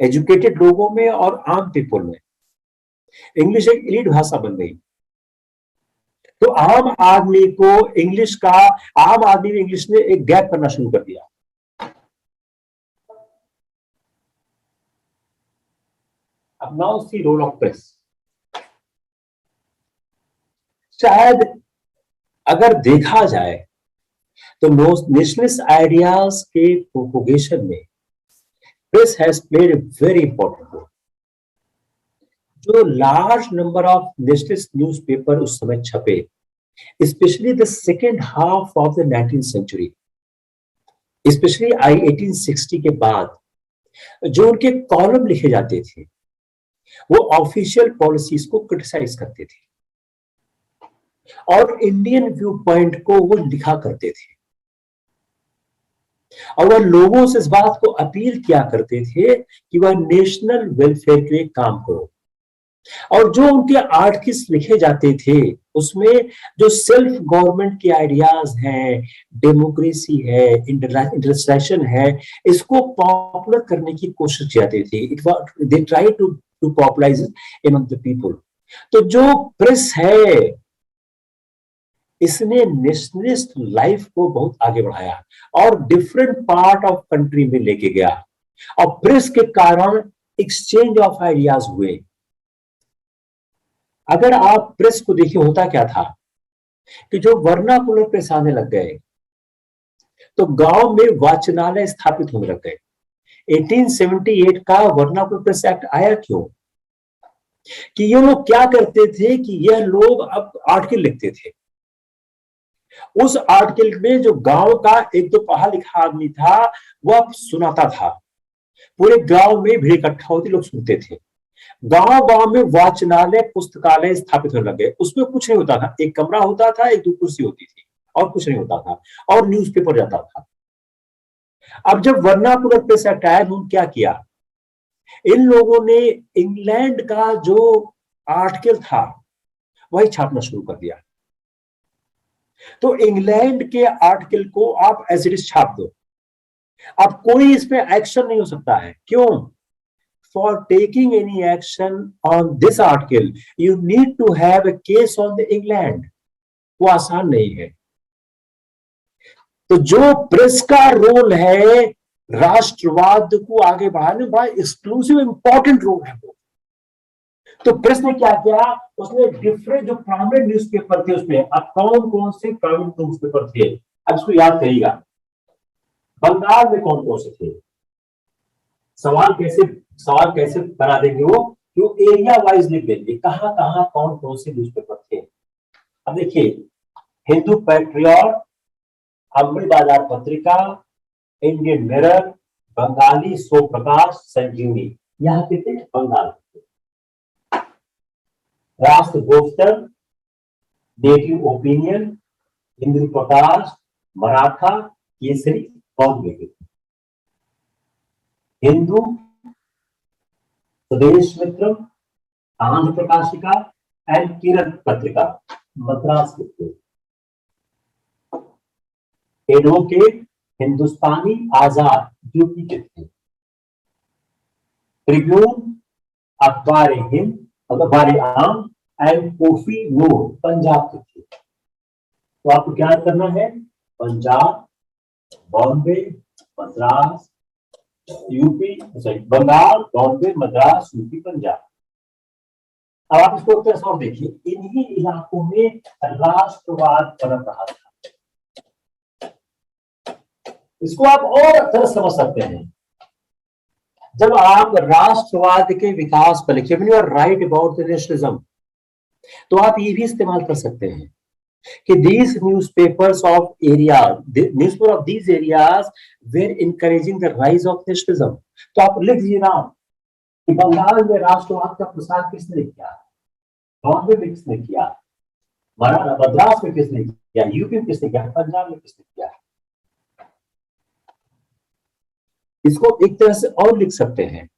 एजुकेटेड लोगों में और आम पीपल में। इंग्लिश एक एलीट भाषा बन गई, तो आम आदमी को इंग्लिश का, आम आदमी में इंग्लिश ने एक गैप करना शुरू कर दिया। अब now see role of press. शायद अगर देखा जाए तो नेशनलिस्ट आइडियाज के प्रोपोगेशन में press has played a very important role. जो large number of nationalist newspaper उस समय छपे, specially the second half of the 19th century, specially I 1860 के बाद जो उनके कॉलम लिखे जाते थे वो ऑफिशियल पॉलिसीज को क्रिटिसाइज करते थे और इंडियन व्यू पॉइंट को वो लिखा करते थे और वह लोगों से इस बात को अपील किया करते थे कि वह नेशनल वेलफेयर के लिए काम करो। और जो उनके आर्टिकल्स लिखे जाते थे उसमें जो सेल्फ गवर्नमेंट के आइडियाज हैं, डेमोक्रेसी है, इंडस्ट्रियलाइजेशन है, इसको पॉपुलर करने की कोशिश की जाती थी। It was they try to popularize among the people. तो जो प्रेस है इसने नेशनलिस्ट लाइफ को बहुत आगे बढ़ाया और डिफरेंट पार्ट ऑफ कंट्री में लेके गया और प्रेस के कारण एक्सचेंज ऑफ आइडियाज हुए। अगर आप प्रेस को देखिए होता क्या था कि जो वर्नाकुलर प्रेस आने लग गए तो गांव में वाचनालय स्थापित होने लग गए। 1878 का वर्नाकुलर प्रेस एक्ट आया क्यों? कि ये लोग क्या करते थे कि यह लोग अब आर्टिकल लिखते थे, उस आर्टिकल में जो गांव का एक दो पढ़ा लिखा आदमी था वह सुनाता था, पूरे गांव में भीड़ इकट्ठा होती, लोग सुनते थे। गांव गांव में वाचनालय पुस्तकालय स्थापित होने लगे। उसमें कुछ नहीं होता था, एक कमरा होता था, एक दो कुर्सी होती थी और कुछ नहीं होता था और न्यूज़पेपर जाता था। अब जब वर्नाकुलर प्रेस एक्ट आया उन्होंने क्या किया, इन लोगों ने इंग्लैंड का जो आर्टिकल था वही छापना शुरू कर दिया। तो इंग्लैंड के आर्टिकल को आप एज इट इज छाप दो, अब कोई इस पे एक्शन नहीं हो सकता है। क्यों? For taking any action on this article, you need to have a case on the England. वो आसान नहीं है। तो जो प्रेस का रोल है राष्ट्रवाद को आगे बढ़ाने में बड़ा एक्सक्लूसिव इंपॉर्टेंट रोल है वो। तो प्रेस ने क्या किया, उसने डिफरेंट जो प्राइवेट न्यूज़पेपर थे उसमें, अब कौन कौन से प्राइवेट न्यूज़पेपर थे अब इसको याद करिएगा। बंगाल में कौन कौन से थे, सवाल कैसे बना देंगे वो, जो एरिया वाइज लिख देंगे कहां कहां कौन कौन से न्यूज़पेपर थे। अब देखिए, हिंदू पैट्रियट, अमृत बाजार पत्रिका, इंडियन मिरर, बंगाली सो प्रकाश, संजीवनी, यहाँ के थे बंगाल। राष्ट्र गोफ्तर, नेटिव ओपिनियन, हिंदू प्रकाश, मराठा, केसरी, कौन में थे। हिंदू, स्वदेश मित्र, आंध्र प्रकाशिका एंड किरण पत्रिका, मद्रास के। एडवोकेट, हिंदुस्तानी आजाद, यूपी के थे। ट्रिब्यून, अखबार हिंद, अखबार आम एंड कोफी नूर, पंजाब के थे। तो आपको क्या करना है, पंजाब, बॉम्बे, मद्रास, यूपी, बंगाल, बॉम्बे, मद्रास, यूपी, पंजाब। अब आप इसको तरह और देखिए, इन्हीं इलाकों में राष्ट्रवाद पनप रहा था। इसको आप और तरह समझ सकते हैं, जब आप राष्ट्रवाद के विकास पर लिखे, when you are write about the nationalism, तो आप ये भी इस्तेमाल कर सकते हैं कि these newspapers of area, the newspaper of these areas were encouraging the rise of nationalism। तो आप लिख दीजिए ना कि बंगाल में राष्ट्रवाद का प्रसार किसने किया, बॉम्बे में किसने किया, मद्रास में किसने किया, यूपी में किसने किया, पंजाब में किसने किया। इसको एक तरह से और लिख सकते हैं,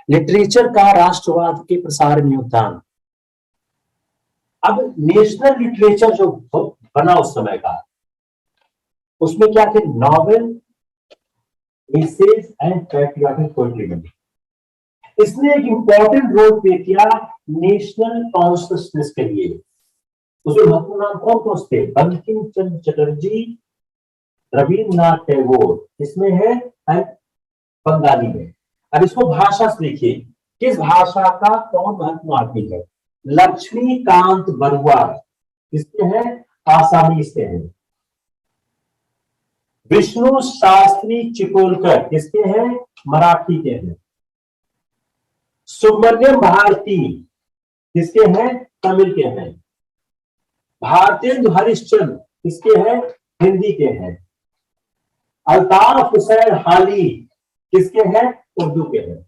लिटरेचर का राष्ट्रवाद के प्रसार में योगदान। अब नेशनल लिटरेचर जो बना उस समय का, उसमें क्या थे, novel, essays and patriotic poetry में। इसने एक इंपॉर्टेंट रोल प्ले किया नेशनल कॉन्शियसनेस के लिए। उसमें महत्वपूर्ण नाम कौन कौन थे, बंकिम चंद्र चटर्जी, रविन्द्रनाथ टैगोर, इसमें है बंगाली में। अब इसको भाषा से देखिए, किस भाषा का कौन महत्वपूर्ण आदमी है, लक्ष्मीकांत बरुआ, किसके हैं, आसामी से हैं। विष्णु शास्त्री चिकोलकर, किसके हैं, मराठी के हैं। सुब्रमण्यम भारती किसके हैं? तमिल के हैं। भारतेंदु हरिश्चंद्र किसके हैं? हिंदी के हैं। अल्ताफ हुसैन हाली किसके हैं? उर्दू के हैं।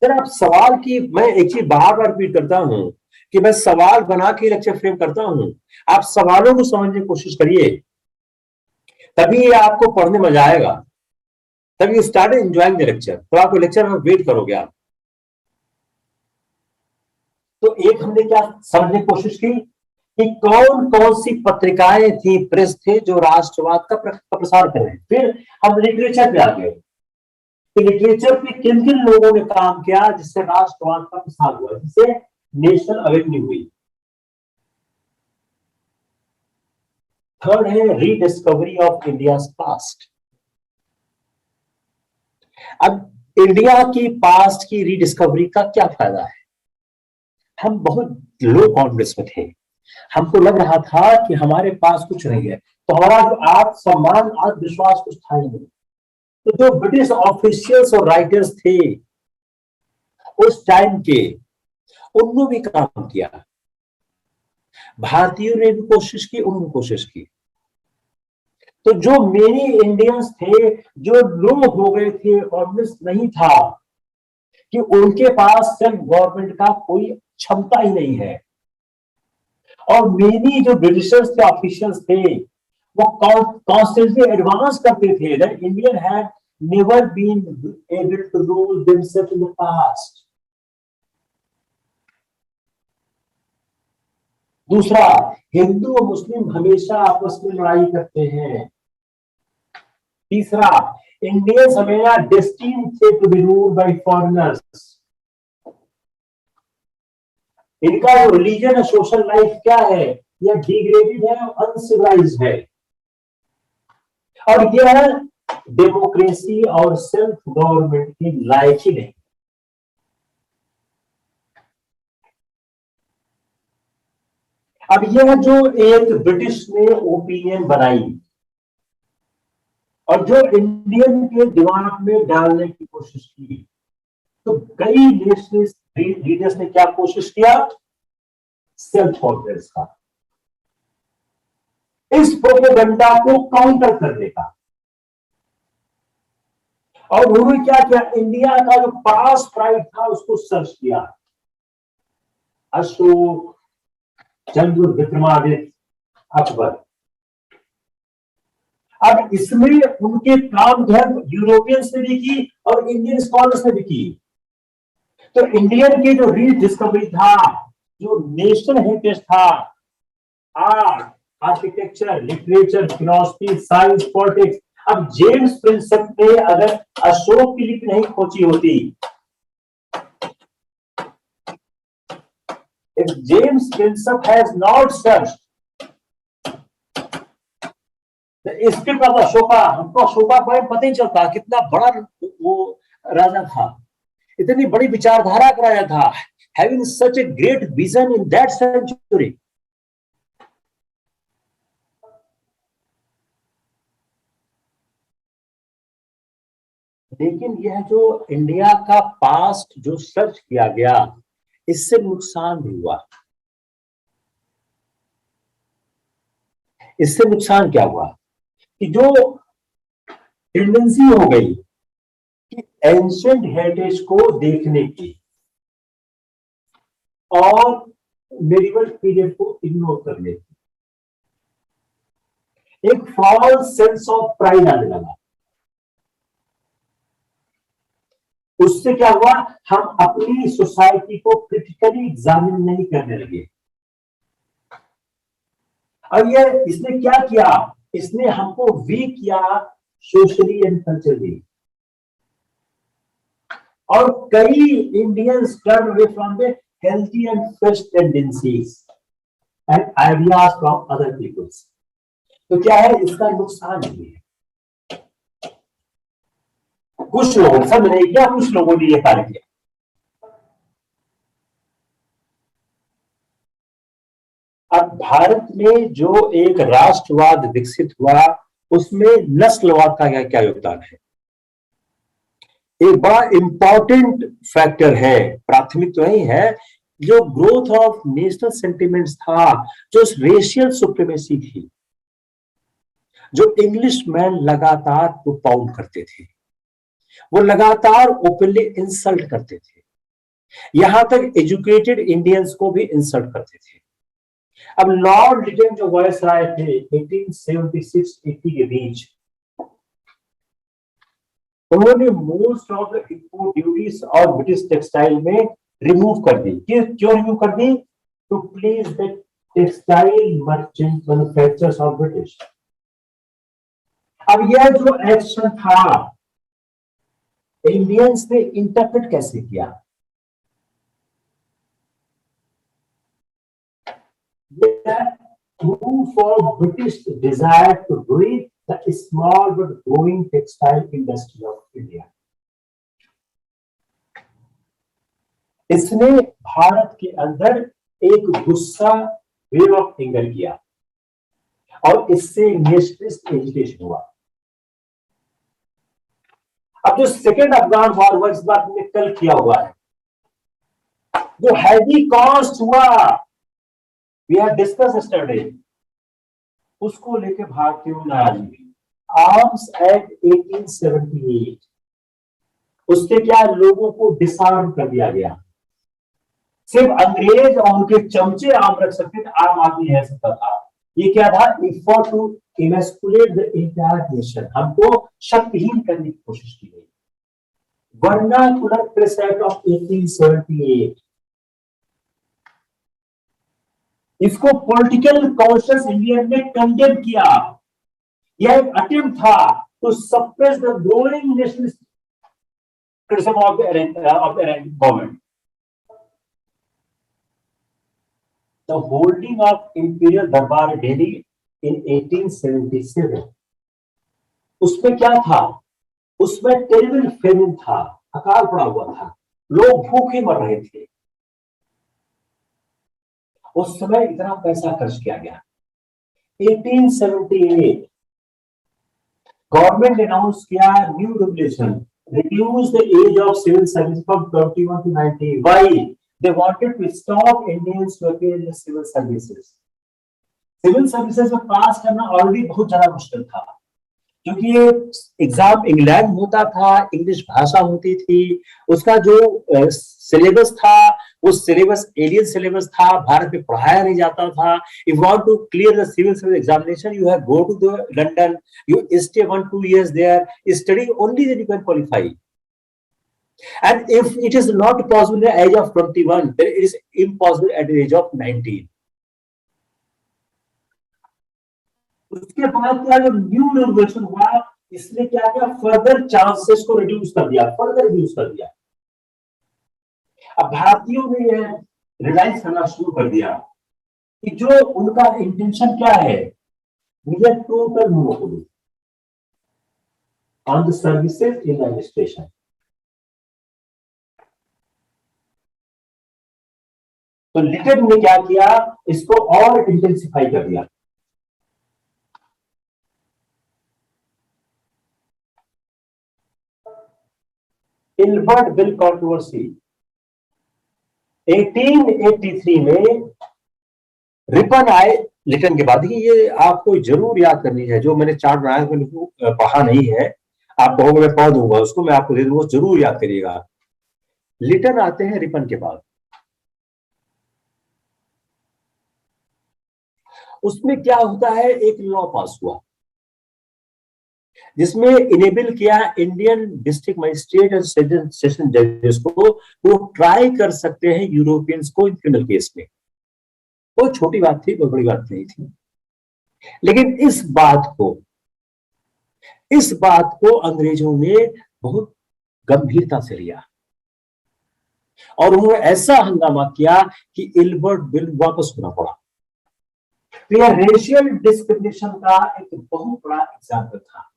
सर आप सवाल की, मैं एक चीज बार बार रिपीट करता हूं कि मैं सवाल बना के लेक्चर फ्रेम करता हूं। आप सवालों को समझने की कोशिश करिए, तभी आपको पढ़ने में मजा आएगा, तभी स्टार्ट एंजॉयिंग द लेक्चर। तो आपको लेक्चर में वेट करोगे आप। तो एक हमने क्या समझने की कोशिश की कि कौन कौन सी पत्रिकाएं थी, प्रेस थे जो राष्ट्रवाद का प्रसार कर रहे हैं। फिर हम लिटरेचर पे आ गए कि लिटरेचर पे किन किन लोगों ने काम किया जिससे राष्ट्रवाद का प्रसार हुआ, जिससे नेशनल अवेकनिंग हुई। थर्ड है रीडिस्कवरी ऑफ इंडिया पास्ट। अब इंडिया की पास्ट की रीडिस्कवरी का क्या फायदा है? हम बहुत लो कॉन्फिडेंस में थे, हमको लग रहा था कि हमारे पास कुछ नहीं है, तो हमारा जो आत्मसम्मान आत्मविश्वास कुछ था ही नहीं। तो जो ब्रिटिश ऑफिशियल्स और राइटर्स थे उस टाइम के, उन्होंने भी काम किया, भारतीयों ने भी कोशिश की, उन्होंने कोशिश की। तो जो मेनी इंडियंस थे जो लो हो गए थे, कॉन्फिडेंस नहीं था कि उनके पास सेल्फ गवर्नमेंट का कोई क्षमता ही नहीं है, और मेनी जो ब्रिटिशर्स के ऑफिशियल्स थे वो कॉन्स्टेंटली एडवांस करते थे that Indian had never been able to rule themselves in the past. दूसरा, हिंदू और मुस्लिम हमेशा आपस में लड़ाई करते हैं। तीसरा, इंडियंस हमेशा डेस्टिन्ड थे to be ruled by foreigners. इनका जो रिलीजन है, सोशल लाइफ क्या है, यह डिग्रेडेड है, अनसिविलाइज्ड है, और यह डेमोक्रेसी और सेल्फ गवर्नमेंट के लायक ही नहीं। अब यह जो एक ब्रिटिश ने ओपिनियन बनाई और जो इंडियन के दिमाग में डालने की कोशिश की, तो कई नेशनलिस्ट लीडर्स ने क्या कोशिश किया? सेल्फ कॉन्फिडेंस का, इस प्रोपेगेंडा को काउंटर करने का। और उन्होंने क्या किया? इंडिया का जो पास प्राइड था उसको सर्च किया। अशोक, चंद्र, विक्रमादित्य, अकबर। अब इसमें उनके काम जो है यूरोपियंस ने भी की और इंडियन स्कॉलर्स ने भी की। तो इंडियन के जो रीडिस्कवरी था, जो नेशनल हेरिटेज था, art, architecture, literature, philosophy, science, politics. अब जेम्स प्रिंसेप ने अगर अशोक की लिपि नहीं खोजी होती, if James Prinsep has not searched the script of Ashoka, हमको अशोका का पता ही चलता कितना बड़ा वो राजा था, इतनी बड़ी विचारधारा का राजा था, having such a great vision in that century। लेकिन यह जो इंडिया का पास्ट जो सर्च किया गया, इससे नुकसान भी हुआ। इससे नुकसान क्या हुआ कि जो टेंडेंसी हो गई कि एंशिएंट हेरिटेज को देखने की और मेडिवल पीरियड को इग्नोर करने की, एक फॉल्स सेंस ऑफ प्राइड आने लगा। उससे क्या हुआ? हम अपनी सोसाइटी को क्रिटिकली एग्जामिन नहीं करने लगे। और ये इसने क्या किया? इसने हमको वीक किया सोशली एंड कल्चरली, और कई Indians turn away from the healthy and fresh tendencies and ideas from other peoples. तो क्या है, इसका नुकसान भी है। कुछ लोगों समझ नहीं किया, कुछ लोगों ने यह कार्य किया। अब भारत में जो एक राष्ट्रवाद विकसित हुआ उसमें नस्लवाद का क्या क्या योगदान है। एक बड़ा इंपॉर्टेंट फैक्टर है, प्राथमिक तो नहीं है, जो ग्रोथ ऑफ नेशनल सेंटिमेंट्स था, जो रेशियल सुप्रीमेसी थी, जो इंग्लिश मैन लगातार प्रोपाउंड करते थे, वो लगातार ओपनली इंसल्ट करते थे, यहां तक एजुकेटेड इंडियंस को भी इंसल्ट करते थे। अब लॉर्ड लिटन जो वॉइस आए थे 1876-80 के बीच, उन्होंने most of the import duties और ब्रिटिश टेक्सटाइल में रिमूव कर दी। क्यों रिमूव कर दी? To please the textile merchant manufacturers of British. अब यह जो एक्शन था, इंडियंस ने इंटरप्रेट कैसे किया? Proof of British desire to breed the small but growing textile industry of India. इसने भारत के अंदर एक गुस्सा वेव ऑफ एंगर किया और इससे नेशनलिस्ट एजिटेशन हुआ। अब जो सेकेंड अफगान वॉर हुआ, इस बात में कल किया हुआ है, जो हैवी कॉस्ट हुआ, वी हैव डिस्कस यस्टरडे, उसको लेके भारतीयों नाराजगी। आर्म्स एक्ट 1878, उससे क्या लोगों को डिसआर्म कर दिया गया। सिर्फ अंग्रेज और उनके चमचे आर्म रख सकते थे, आम आदमी रह सकता था। ये क्या था? Effort to emasculate the entire nation, हमको शक्तिहीन करने की कोशिश की गई। वर्नाकुलर प्रेस एक्ट ऑफ 1878, इसको पॉलिटिकल कॉन्शियस इंडियन ने कंडेम किया। यह एक अटेम्प्ट था to suppress the growing nationalist criticism of the government. The holding of imperial Durbar Delhi इन 1877, उसमें क्या था? उसमें टेरिबल फेमिन था, अकाल पड़ा हुआ था, लोग भूखे मर रहे थे। उस समय इतना पैसा खर्च किया गया। 1878 गवर्नमेंट ने अनाउंस किया new regulation, reduce the age of civil service from 21 to 19. Why? They wanted to stop Indians to appear in the civil services. Civil services में पास करना ऑलरेडी बहुत ज्यादा मुश्किल था, क्योंकि ये एग्जाम इंग्लैंड में होता था, इंग्लिश भाषा होती थी, उसका जो सिलेबस था वो सिलेबस एलियन सिलेबस था, भारत में पढ़ाया नहीं जाता था। If you want to clear the civil service examination, you have go to the London, you stay 1-2 years there, study only, then you can qualify. And if it is not possible at the age of 21, then it is impossible at the age of 19. उसके बाद क्या, जो new regulation हुआ, इसने क्या किया? Further chances को reduce कर दिया, फर्दर रिड्यूस कर दिया। अब भारतीयों ने यह रियलाइज करना शुरू कर दिया कि जो उनका इंटेंशन क्या है, total monopoly on the services in administration. तो लिटन ने क्या किया? इसको और इंटेंसिफाई कर दिया। इल्बर्ट बिल कंट्रोवर्सी 1883 में रिपन आए लिटन के बाद। ये आपको जरूर याद करनी है, जो मैंने चार्ट बनाया मैंने पढ़ा नहीं है, आप कहोगे मैं पढ़ दूंगा, उसको मैं आपको दे दूंगा, जरूर याद करिएगा। लिटन आते हैं रिपन के बाद। उसमें क्या होता है, एक लॉ पास हुआ जिसमें इनेबल किया Indian district magistrate and session जजेस को, वो ट्राई कर सकते हैं यूरोपियंस को क्रिमिनल केस में। बहुत छोटी बात थी, बहुत बड़ी बात नहीं थी, लेकिन इस बात को अंग्रेजों ने बहुत गंभीरता से लिया और उन्होंने ऐसा हंगामा किया कि इल्बर्ट बिल वापस होना पड़ा। तो यह रेशियल डिस्क्रिमिनेशन का एक बहुत बड़ा एग्जाम्पल था।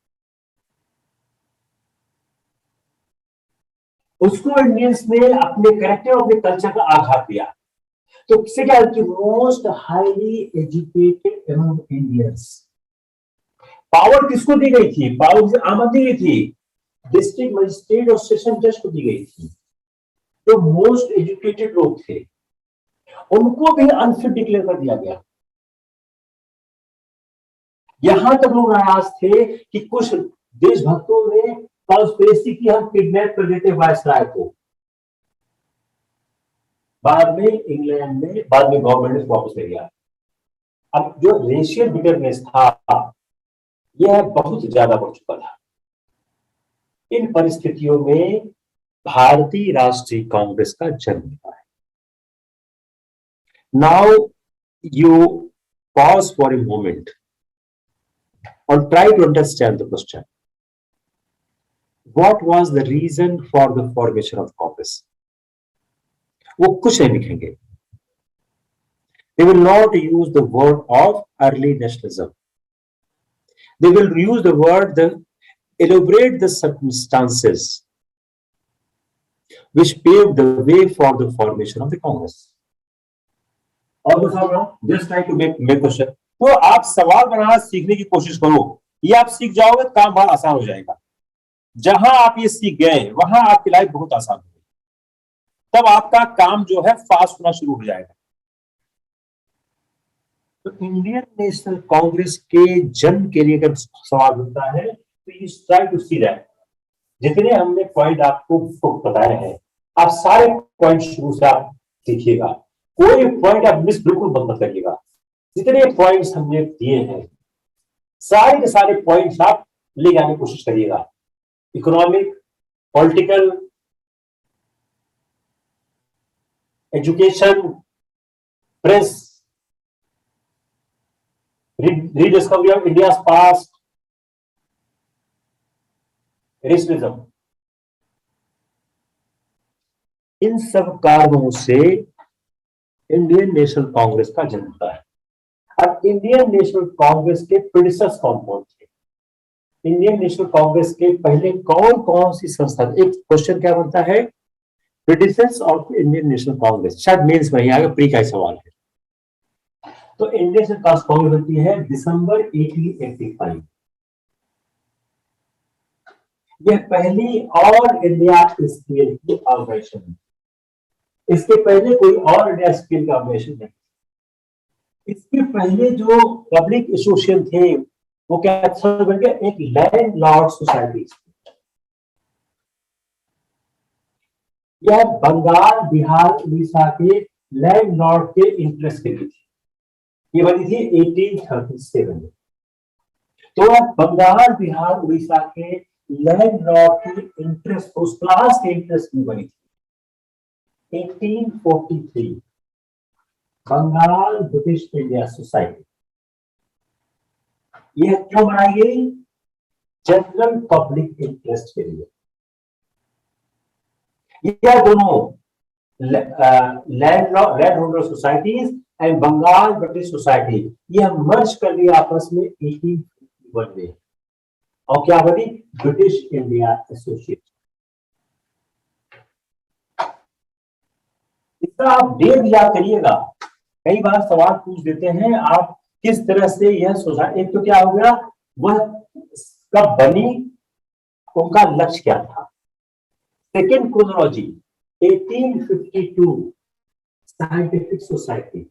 उसको इंडियंस ने अपने कैरेक्टर, अपने कल्चर का आघात दिया। तो इससे क्या है कि most highly educated among Indians, power किसको दी गई थी? पावर से आमद दी गई थी डिस्ट्रिक्ट मजिस्ट्रेट और सेशन जज को दी गई थी। जो मोस्ट एजुकेटेड लोग थे उनको भी अनफिट डिक्लेयर कर दिया गया। यहां तक लोग नाराज थे कि कुछ देशभक्तों ने कॉन्स्पिरेसी की, हम किडनैप कर देते वायसराय को। बाद में इंग्लैंड में, बाद में गवर्नमेंट ने वापस ले लिया। अब जो रेशियल बिटरनेस था यह बहुत ज्यादा बढ़ चुका था। इन परिस्थितियों में भारतीय राष्ट्रीय कांग्रेस का जन्म हुआ है। Now you pause for a moment और try to understand the question. What was the reason for the formation of Congress? वो कुछ नहीं लिखेंगे। They will not use the word of early nationalism. They will use the word, elaborate the circumstances which paved the way for the formation of the Congress. और दूसरा, just try to make question. तो आप सवाल बनाना सीखने की कोशिश करो, ये आप सीख जाओगे, काम बहुत आसान हो जाएगा। जहां आप ये सीख गए वहां आपकी लाइफ बहुत आसान होगी, तब आपका काम जो है फास्ट होना शुरू हो जाएगा। तो इंडियन नेशनल कांग्रेस के जन्म के लिए अगर सवाल होता है तो you try to see that जितने हमने पॉइंट आपको बताए हैं, आप सारे पॉइंट शुरू से आप सीखिएगा, कोई पॉइंट आप मिस बिल्कुल मत करिएगा। जितने पॉइंट्स हमने दिए हैं सारे के सारे पॉइंट्स आप ले जाने की कोशिश करिएगा। Economic, political, education, press, rediscovery of India's past, racialism, इन सब कारणों से इंडियन नेशनल कांग्रेस का जन्म होता है। अब इंडियन नेशनल कांग्रेस के प्रेडिसेसर्स कौन-कौन थे? इंडियन नेशनल कांग्रेस के पहले कौन-कौन सी संस्था? एक क्वेश्चन क्या बनता है, predecessors of Indian National Congress, शायद मेंस में ही आएगा, प्री का सवाल है। तो इंडियन नेशनल कांग्रेस होती है दिसंबर 1885। यह पहली ऑल इंडिया स्केल की ऑर्गेनाइजेशन है। इसके पहले कोई और इंडिया स्केल का ऑर्गेनाइजेशन नहीं। इसके पहले जो पब्लिक एसोसिएशन थे वो क्या बन गया, एक लैंड लॉर्ड सोसाइटी। यह बंगाल, बिहार, उड़ीसा के लैंड लॉर्ड के इंटरेस्ट के लिए थी। ये बनी थी 1837 में। तो बंगाल, बिहार, उड़ीसा के लैंड लॉर्ड के इंटरेस्ट, उस क्लास के इंटरेस्ट में बनी थी। 1843 बंगाल ब्रिटिश इंडिया सोसाइटी। यह क्यों बनाई गई? जनरल पब्लिक इंटरेस्ट के लिए। यह दोनों land holder societies and Bengal British society यह मर्ज कर लिया आपस में 1851 में, और क्या बनी? British India association. इसका आप डेट याद करिएगा, कई बार सवाल पूछ देते हैं आप किस तरह से यह सोसाइटी, एक तो क्या हो गया, वह कब बनी, उनका लक्ष्य क्या था। Second chronology 1852 scientific society,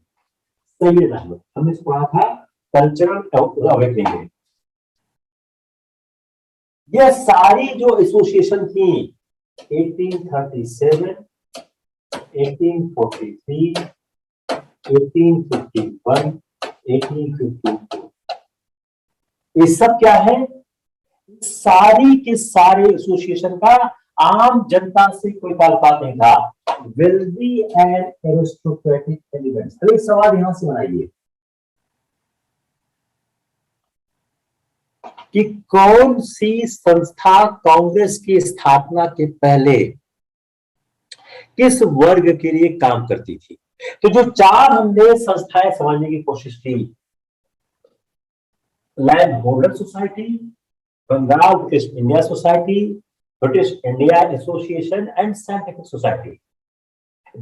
Syed Ahmad, हमने पढ़ा था कल्चरल अवेकनिंग। यह सारी जो एसोसिएशन थी 1837, 1843, 1851, 1852, ये सब क्या है? सारी के सारे एसोसिएशन का आम जनता से कोई ताल्लुकात नहीं था। Wealthy and aristocratic elements. तो एक सवाल यहां से बनाइए कि कौन सी संस्था कांग्रेस की स्थापना के पहले किस वर्ग के लिए काम करती थी? तो जो चार हमने संस्थाएं समझने की कोशिश की, land holder society, Bengal British India society, British India Association and Scientific Society.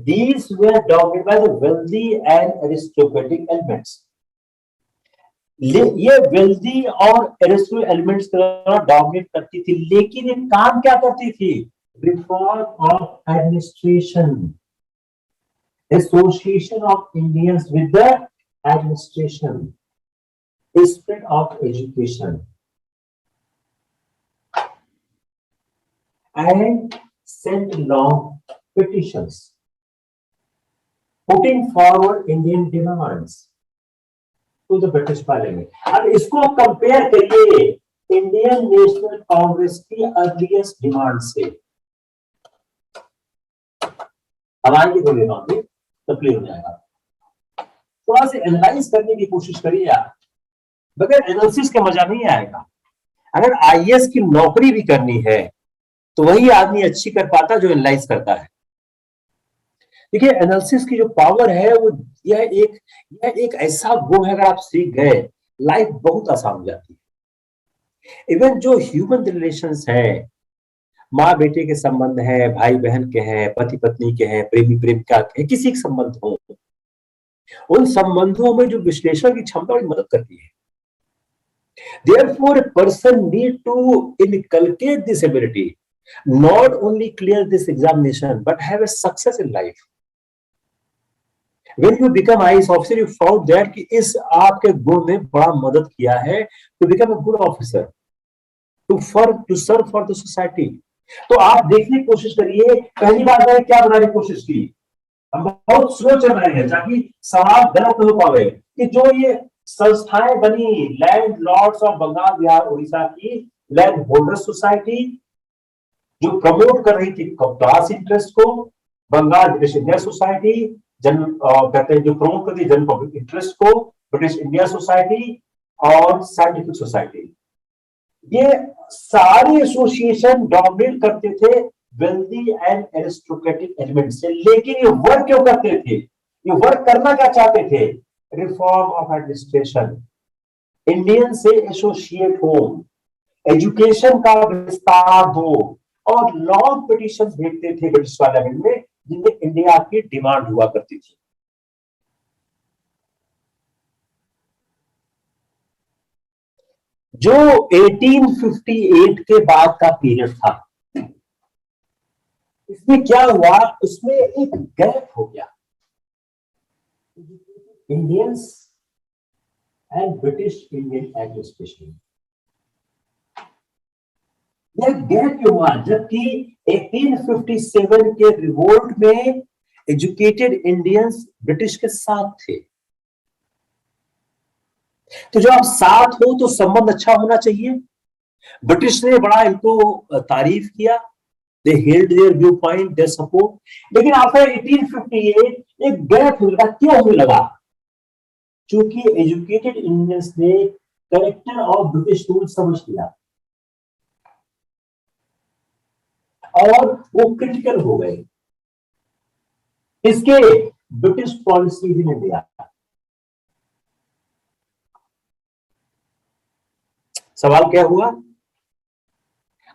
These were dominated by the wealthy and aristocratic elements. ये वेल्दी और एरिस्टो एलिमेंट्स का डोमिनेट करती थी, लेकिन ये काम क्या करती थी? Reform of administration, association of Indians with the administration, spread of education and sent long petitions putting forward Indian demands to the British Parliament. अब इसको कंपेयर करिए इंडियन नेशनल कांग्रेस की अर्लीस्ट डिमांड से। अब आगे थोड़ी देर तो क्लियर हो जाएगा। थोड़ा सा एनालाइज करने की कोशिश करिए आप, बगैर एनालिसिस के मजा नहीं आएगा। अगर आईएएस की नौकरी भी करनी है तो वही आदमी अच्छी कर पाता जो एनालाइज करता है। देखिए एनालिसिस की जो पावर है वो यह एक ऐसा गुण है, अगर आप सीख गए लाइफ बहुत आसान हो जाती है। इवन जो ह्यूमन रिलेशंस है, माँ बेटे के संबंध है, भाई बहन के हैं, पति पत्नी के हैं, प्रेमी प्रेमिका के हैं, किसी के संबंध हो, उन संबंधों में जो विश्लेषण की क्षमता बड़ी मदद करती है। Therefore, a person need to inculcate this ability, not only clear this examination, but have a success in life. When you become IAS officer, you found that कि इस आपके गुण ने बड़ा मदद किया है to become a good officer, to serve for the society. तो आप देखने की कोशिश करिए, पहली बार मैंने क्या बनाने की कोशिश की, हम बहुत स्लो चल रहे हैं ताकि सवाल गलत न हो पाए, कि जो ये संस्थाएं बनी landlords of Bengal Bihar Orissa की लैंड होल्डर्स सोसाइटी, जो प्रमोट कर रही थी क्लास इंटरेस्ट को, बंगाल ब्रिटिश इंडिया सोसाइटी कहते हैं जो प्रमोट करती जनरल पब्लिक इंटरेस्ट को, ब्रिटिश इंडिया सोसाइटी और साइंटिफिक सोसाइटी, ये सारे एसोसिएशन डोमिनेट करते थे वेल्दी एंड एरिस्टोक्रेटिक एलिमेंट से। लेकिन ये वर्क क्यों करते थे? ये वर्क करना क्या चाहते थे? रिफॉर्म ऑफ एडमिनिस्ट्रेशन, इंडियन से एसोसिएट हो, एजुकेशन का विस्तार हो, और लॉन्ग पिटिशन भेजते थे ब्रिटिश पार्लियामेंट में जिनमें इंडिया की डिमांड हुआ करती थी। जो 1858 के बाद का पीरियड था, इसमें क्या हुआ, उसमें एक गैप हो गया Indians and British Indian administration. यह गैप क्यों हुआ? जबकि 1857 के रिवोल्ट में एजुकेटेड इंडियंस ब्रिटिश के साथ थे। तो जब आप साथ हो तो संबंध अच्छा होना चाहिए। ब्रिटिश ने बड़ा इनको तारीफ किया, दे held there view point, their support, लेकिन आफ्टर 1858 एक गैप हो गया। क्यों होने लगा? क्योंकि एजुकेटेड इंडियंस ने कैरेक्टर ऑफ ब्रिटिश रूल समझ लिया और वो क्रिटिकल हो गए इसके ब्रिटिश पॉलिसी ने दिया। सवाल क्या हुआ?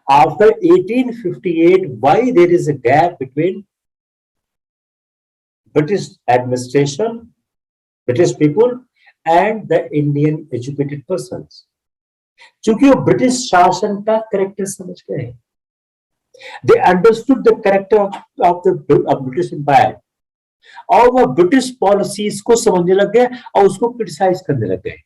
After 1858, why there is a gap between British administration, British people, and the Indian educated persons? क्योंकि वो ब्रिटिश शासन का कैरेक्टर समझ गए। They understood the character of British Empire, और वो ब्रिटिश पॉलिसीज को समझने लग गए और उसको क्रिटिसाइज करने लग गए।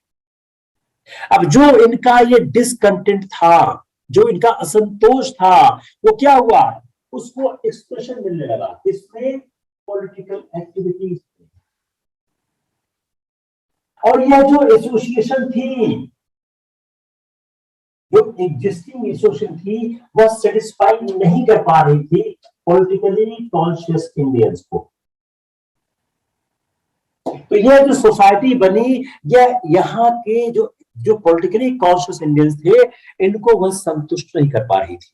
अब जो इनका ये डिसकंटेंट था, जो इनका असंतोष था, वो क्या हुआ? उसको एक्सप्रेशन मिलने लगा इसमें पॉलिटिकल एक्टिविटीज। और यह जो एसोसिएशन थी, जो एग्जिस्टिंग एसोसिएशन थी, वह सेटिस्फाई नहीं कर पा रही थी पॉलिटिकली कॉन्शियस इंडियंस को। तो यह जो सोसाइटी बनी, यह यहाँ के जो पॉलिटिकली कॉन्शियस इंडियंस थे, इनको वह संतुष्ट नहीं कर पा रही थी।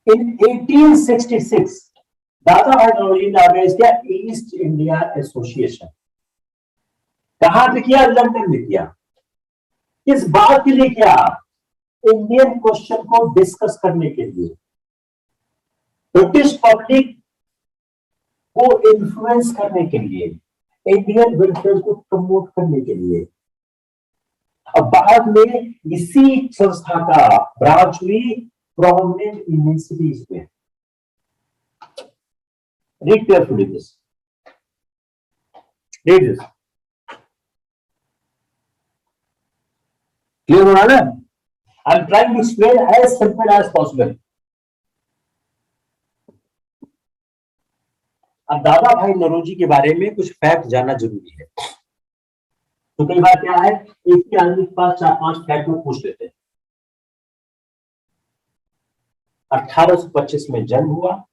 इन 1866 दादा भाई नौरोजी ने ऑर्गेनाइज किया ईस्ट इंडिया एसोसिएशन। कहां पे किया? लंदन में किया। किस बात के लिए किया? इंडियन क्वेश्चन को डिस्कस करने के लिए, ब्रिटिश पब्लिक को इन्फ्लुएंस करने के लिए, इंडियन वेलफेयर को प्रमोट करने के लिए। अब बाद में इसी संस्था का ब्रांच हुई प्रोमिनेंट यूनिवर्सिटीज में। Read carefully this, read this, clear हो रहा है ना? I am trying to explain as simple as possible. अब दादा भाई नौरोजी के बारे में कुछ फैक्ट जानना जरूरी है। तो कई बार क्या है, एक ही आदमी के पास 4-5 फैक्ट को पूछ लेते हैं। 1825 में जन्म हुआ,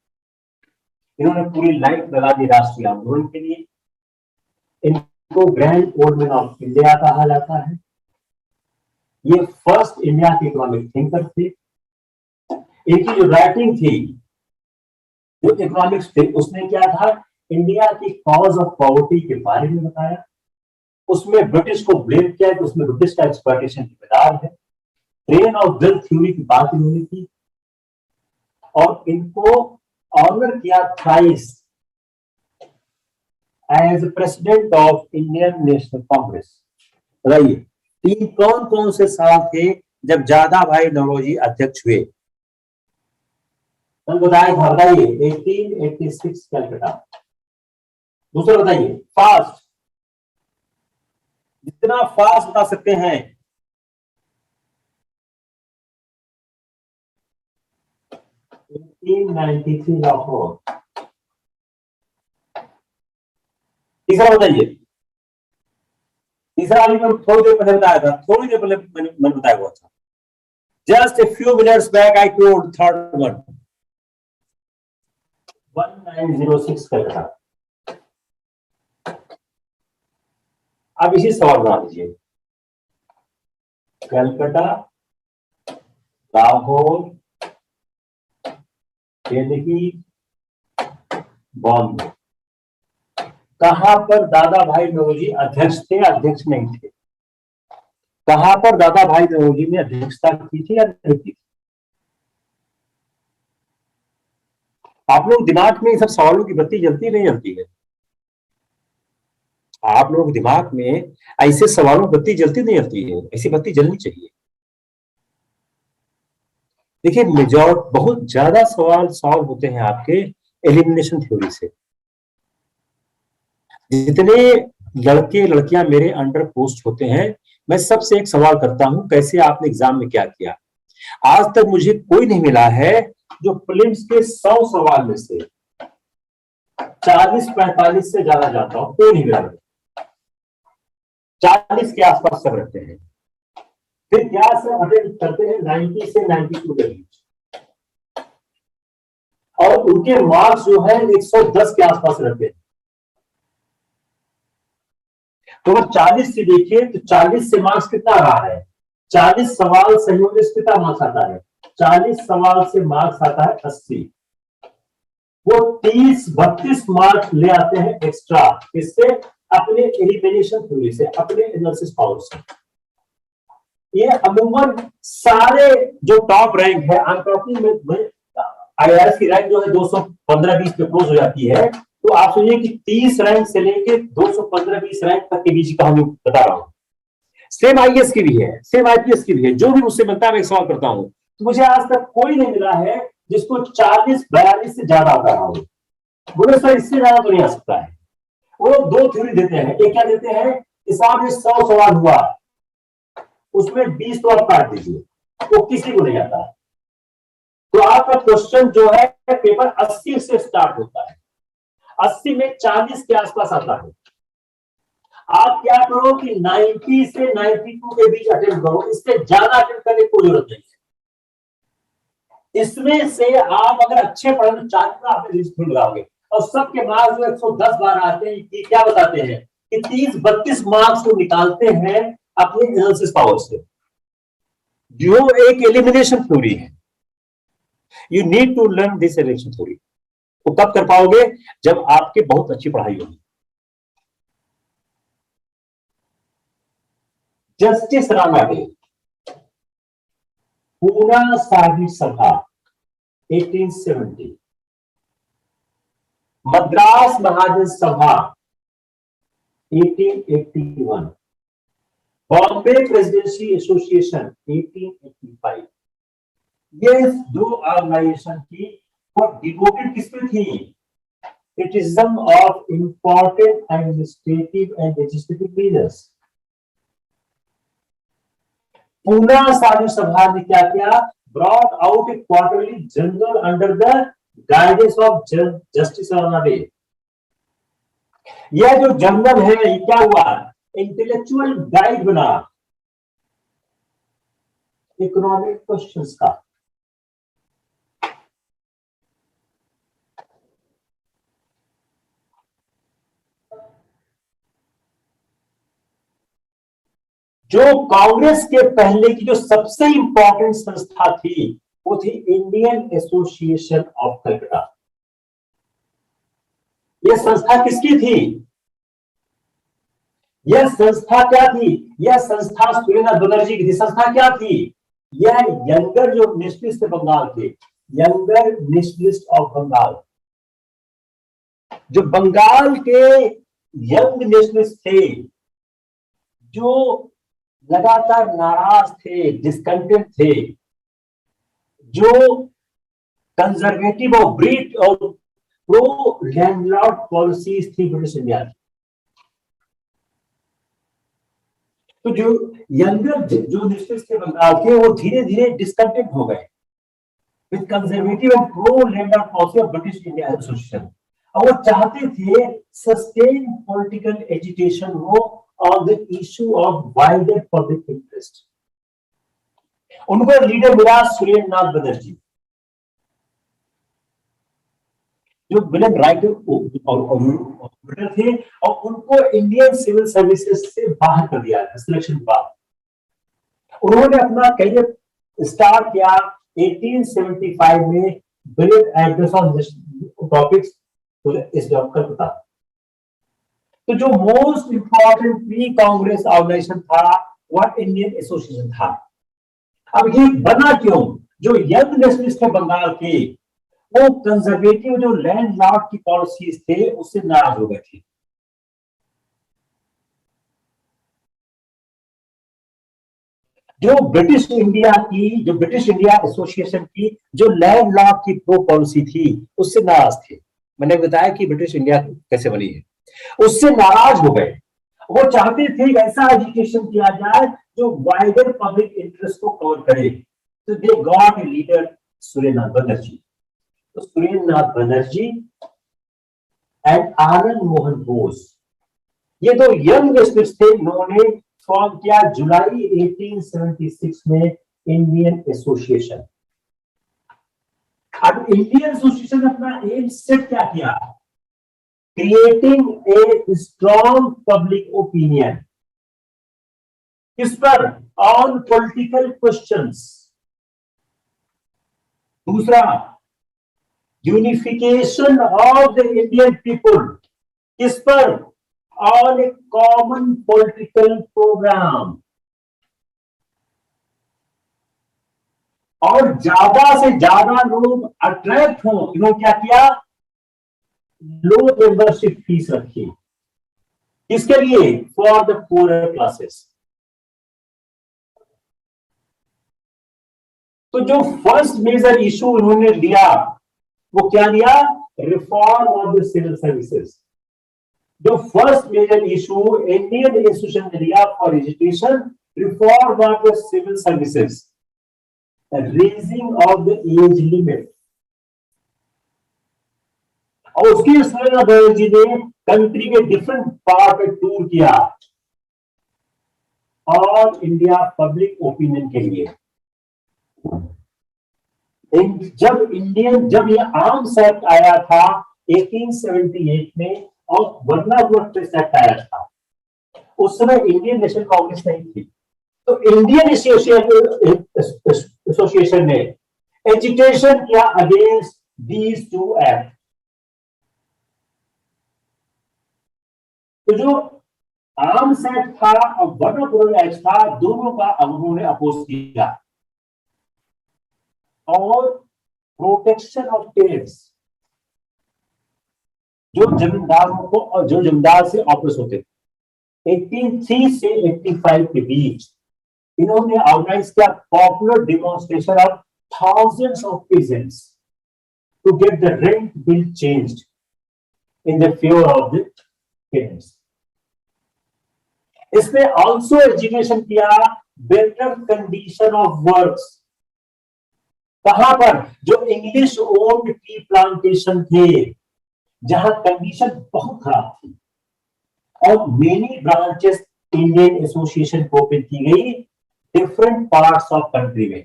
इन्होंने पूरी लाइफ लगा दी राष्ट्रीय आंदोलन के लिए। इनको grand old man of India कहा जाता है। ये फर्स्ट इंडिया के इकोनॉमिक थिंकर थे। इनकी जो राइटिंग थी, जो इकोनॉमिक्स थे, उसने क्या था, इंडिया की कॉज ऑफ पॉवर्टी के बारे में बताया। उसमें ब्रिटिश को ब्लेम किया कि उसमें ब्रिटिश का एक्सप्लॉयटेशन जिम्मेदार है। ट्रेन ऑफ वेल्थ थ्योरी की बात इन्होंने की और इनको ऑनर किया thrice as president of Indian National Congress. बताइए तीन कौन कौन से साल थे जब दादा भाई नौरोजी अध्यक्ष हुए? बताइए 1886 कलकत्ता। दूसरा बताइए फास्ट, जितना फास्ट बता सकते हैं। लाहौर। तीसरा बताइए, तीसरा अभी मैं थोड़ी देर पहले बताया था, थोड़ी देर पहले मैंने बताया हुआ था। Just a few minutes back I told third one. 1906 Calcutta. अब इसी सवाल बना दीजिए, कलकत्ता, लाहौर, दिल्ली, बॉम्बे, कहां पर दादा भाई नौरोजी अध्यक्ष थे, अध्यक्ष नहीं थे? कहां पर दादा भाई नौरोजी ने अध्यक्षता की थी या नहीं की? आप लोग दिमाग में इन सब सवालों की बत्ती जलती नहीं जलती है? आप लोग दिमाग में ऐसे सवालों की बत्ती जलती नहीं जलती है? ऐसी बत्ती जलनी चाहिए। देखिए मेजॉर बहुत ज्यादा सवाल सॉल्व होते हैं आपके एलिमिनेशन थ्योरी से। जितने लड़के लड़कियां मेरे अंडर पोस्ट होते हैं, मैं सबसे एक सवाल करता हूं, कैसे आपने एग्जाम में क्या किया? आज तक मुझे कोई नहीं मिला है जो प्रीलिम्स के 100 सवाल में से 40-45 से ज्यादा जाता हो, कोई नहीं मिला। 40 के आसपास सब रहते हैं। फिर क्या सब अटेंड करते हैं 90 से 92 के बीच, और उनके मार्क्स जो है 110 के आसपास रहते हैं। तो अगर 40 से देखिए तो 40 से मार्क्स कितना रहा है? 40 सवाल सही होने से कितना मार्क्स आता है? 40 सवाल से मार्क्स आता है 80। वो 30-32 मार्क्स ले आते हैं एक्स्ट्रा, इससे अपने एलिमिनेशन थ्योरी से, अपने एनालिसिस पावर से। ये अमूमन सारे जो टॉप रैंक है, आईआरएस की रैंक जो है 215-20 पे क्लोज हो जाती है, तो आप सुनिए कि 30 रैंक से लेके 215-20 रैंक तक के बीच का हम बता रहा हूं। सेम आईएएस की भी है, सेम आईपीएस की भी है। जो भी मुझसे मिलता है मैं एक सवाल करता हूं, तो मुझे आज तक कोई नहीं मिला है जिसको 40-42 से ज्यादा आता रहा हो। बोले सर इससे ज्यादा तो नहीं आ सकता है। वो दो थ्योरी देते हैं। एक क्या देते हैं, हिसाब में 100 सवाल हुआ, उसमें 20 तो आप काट दीजिए, तो किसी को नहीं आता। तो आपका क्वेश्चन जो है पेपर 80 से स्टार्ट होता है, 80 में 40 के आसपास आता है। आप क्या करो कि 90 से 92 के बीच अटेम्प्ट करो, इससे ज्यादा अटेम्प्ट करने की कोई जरूरत नहीं है। इसमें से आप अगर अच्छे पढ़े तो 40 का आप लिस्ट लगाओगे, और सबके मार्क्स जो 110 आते हैं कि क्या बताते हैं कि 30-32 मार्क्स को निकालते हैं अपने एनालिसिस पावर से, जो एक एलिमिनेशन थ्योरी है। You need to learn this elimination theory. तो कब कर पाओगे? जब आपकी बहुत अच्छी पढ़ाई होगी। जस्टिस रामाडे, पूना साहिब सभा 1870, मद्रास महाजन सभा 1881, बॉम्बे प्रेसिडेंसी एसोसिएशन 1885, ये दो ऑर्गेनाइजेशन की वो डिवोटेड किस पे थी? Criticism of important administrative and legislative measures. Poona Sadhu Sabha ने क्या किया? Brought out a quarterly journal under the guidance of justice Ranade. यह जो जर्नल है ये क्या हुआ? इंटेलेक्चुअल गाइड बना इकोनॉमिक क्वेश्चंस का। जो कांग्रेस के पहले की जो सबसे इंपॉर्टेंट संस्था थी वो थी इंडियन एसोसिएशन ऑफ कलकत्ता। यह संस्था किसकी थी? यह संस्था क्या थी? यह संस्था सुरेंद्र बनर्जी की थी। संस्था क्या थी? यह यंगर जो नेशनलिस्ट बंगाल थे, यंगर नेशनलिस्ट ऑफ बंगाल, जो बंगाल के यंग नेशनलिस्ट थे, जो लगातार नाराज थे, डिस्कंटेंट थे, जो कंजर्वेटिव और ब्रिट और प्रो लैंडलॉर्ड पॉलिसीज थी ब्रिटिश इंडिया की। तो जो यंगर जो नेशनलिस्ट थे बंगाल के, वो धीरे धीरे डिस्कंटेंट हो गए with conservative and pro landlord policy of British India association. और वो चाहते थे सस्टेन पॉलिटिकल एजिटेशन हो on the issue of wider public interest. उनको लीडर मिला सुरेंद्र नाथ बनर्जी, जो विलन राइटर और थे, और उनको इंडियन सिविल सर्विसेज से बाहर कर दिया सिलेक्शन के बाद। उन्होंने अपना करियर स्टार्ट किया 1875 में ब्रिलियंट एड्रेस ऑन टॉपिक्स इस जॉब का पता। तो जो most important pre Congress organization था वह इंडियन एसोसिएशन था। अब ये बना क्यों? जो यंग नेशनलिस्ट थे बंगाल के, वो कंजर्वेटिव जो लैंडलॉर्ड की पॉलिसीज थे उससे नाराज हो गए थे। जो ब्रिटिश इंडिया एसोसिएशन की जो लैंडलॉर्ड की प्रो पॉलिसी थी उससे नाराज थे। मैंने बताया कि ब्रिटिश इंडिया कैसे बनी है, उससे नाराज हो गए। वो चाहते थे ऐसा एजुकेशन किया जाए जो वाइडर पब्लिक इंटरेस्ट को कवर करे। तो they got a leader Surendra Nath Banerjee. तो सुरेंद्र नाथ बनर्जी एंड आनंद मोहन बोस, ये दो यंग नेशनलिस्ट थे, इन्होंने फॉर्म किया जुलाई 1876 में इंडियन एसोसिएशन। अब इंडियन एसोसिएशन अपना एम सेट क्या किया? Creating a strong public opinion. किस पर? On political questions. दूसरा, unification of the Indian people. किस पर? On a common political programme. और ज्यादा से ज्यादा लोग अट्रैक्ट हो, इन्होंने क्या किया? लो मेंबरशिप फीस रखी। किसके लिए? For the poor classes. तो जो फर्स्ट मेजर इशू इन्होंने लिया वो क्या लिया? Reform of the civil services. जो first major issue Indian institution ने लिया for education, reform of the civil services, raising of the age limit. और उसकी सुरेंद्र बनर्जी ने कंट्री के डिफरेंट पार्ट में टूर किया ऑल इंडिया पब्लिक ओपिनियन के लिए। जब ये आर्म्स एक्ट आया था 1878 में और वर्नाकुलर प्रेस एक्ट आया था, उस समय इंडियन नेशनल कांग्रेस नहीं थी। तो इंडियन एसोसिएशन ने एजिटेशन किया अगेंस्ट दीज टू एक्ट। तो जो आर्म्स एक्ट था और वर्नाकुलर एक्ट था, दोनों का उन्होंने अपोज किया। और प्रोटेक्शन ऑफ टेनेंट्स, जो जमींदारों को और जो जमींदार से ऑपरेट होते थे, 1803 से 85 के बीच इन्होंने ऑर्गेनाइज किया popular demonstration of thousands of peasants to get the rent bill changed in the favor of the parents. इसने also एजुकेशन किया बेटर कंडीशन ऑफ वर्क्स। कहां पर? जो इंग्लिश ओन्ड टी प्लांटेशन थे, जहां कंडीशन बहुत खराब थी, और मेनी ब्रांचेस इंडियन एसोसिएशन को ओपन की गई डिफरेंट पार्ट्स ऑफ कंट्री में,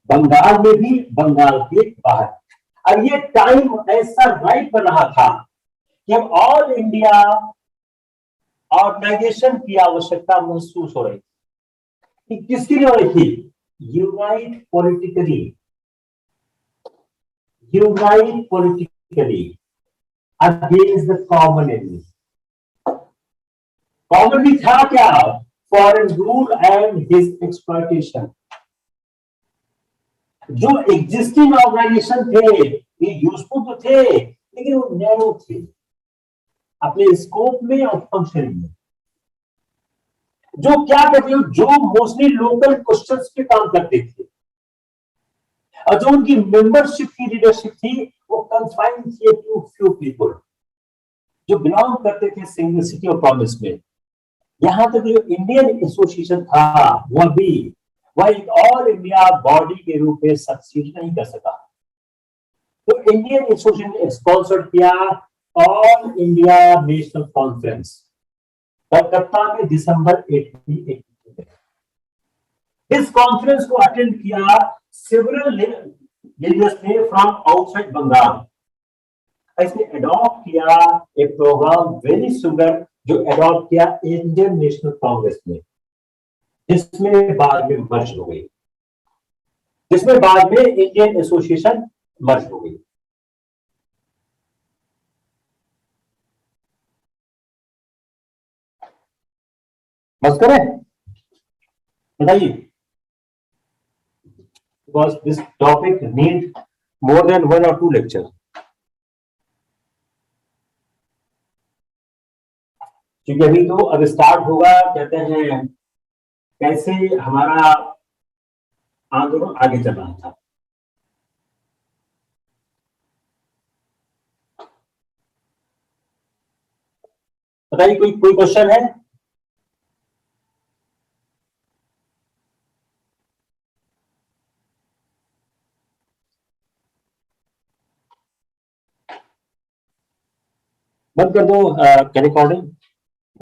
बंगाल में भी, बंगाल के बाहर। अब ये टाइम ऐसा राइट बन रहा था कि अब ऑल इंडिया ऑर्गेनाइजेशन की आवश्यकता महसूस हो रही थी। किसकी हो रही थी? Unite politically against the common enemy. Common भी था क्या? Foreign rule and his exploitation. जो एग्जिस्टिंग ऑर्गेनाइजेशन थे ये यूजफुल तो थे, लेकिन वो नैरो थे अपने स्कोप में और फंक्शन में। जो क्या करते हो, जो मोस्टली लोकल क्वेश्चंस पे काम करते थे, और जो उनकी मेंबरशिप की लीडरशिप थी वो कंफाइंड थी टू फ्यू पीपल जो बिलोंग करते थे सिंगल सिटी और प्रॉविंस में। यहां तक जो इंडियन एसोसिएशन था वह भी वह एक ऑल इंडिया बॉडी के रूप में सक्सीड नहीं कर सका। तो इंडियन एसोसिएशन ने स्पॉन्सर किया all India national conference Calcutta में दिसंबर 1882 में। इस कॉन्फ्रेंस को अटेंड किया सेवरल लीडर्स ने फ्रॉम आउटसाइड बंगाल। इसने अडॉप्ट किया एक प्रोग्राम वेरी सिमिलर जो अडॉप्ट किया इंडियन नेशनल कांग्रेस ने, जिसमें बाद में मर्ज हो गई, जिसमें बाद में इंडियन एसोसिएशन मर्ज हो गई। बस करें, बताइए। Because this topic need more than 1 or 2 lecture. क्योंकि अभी तो अब स्टार्ट होगा, कहते हैं कैसे हमारा आंदोलन आगे चल रहा था। बताइए, कोई क्वेश्चन है? बंद कर दो क्या रिकॉर्डिंग।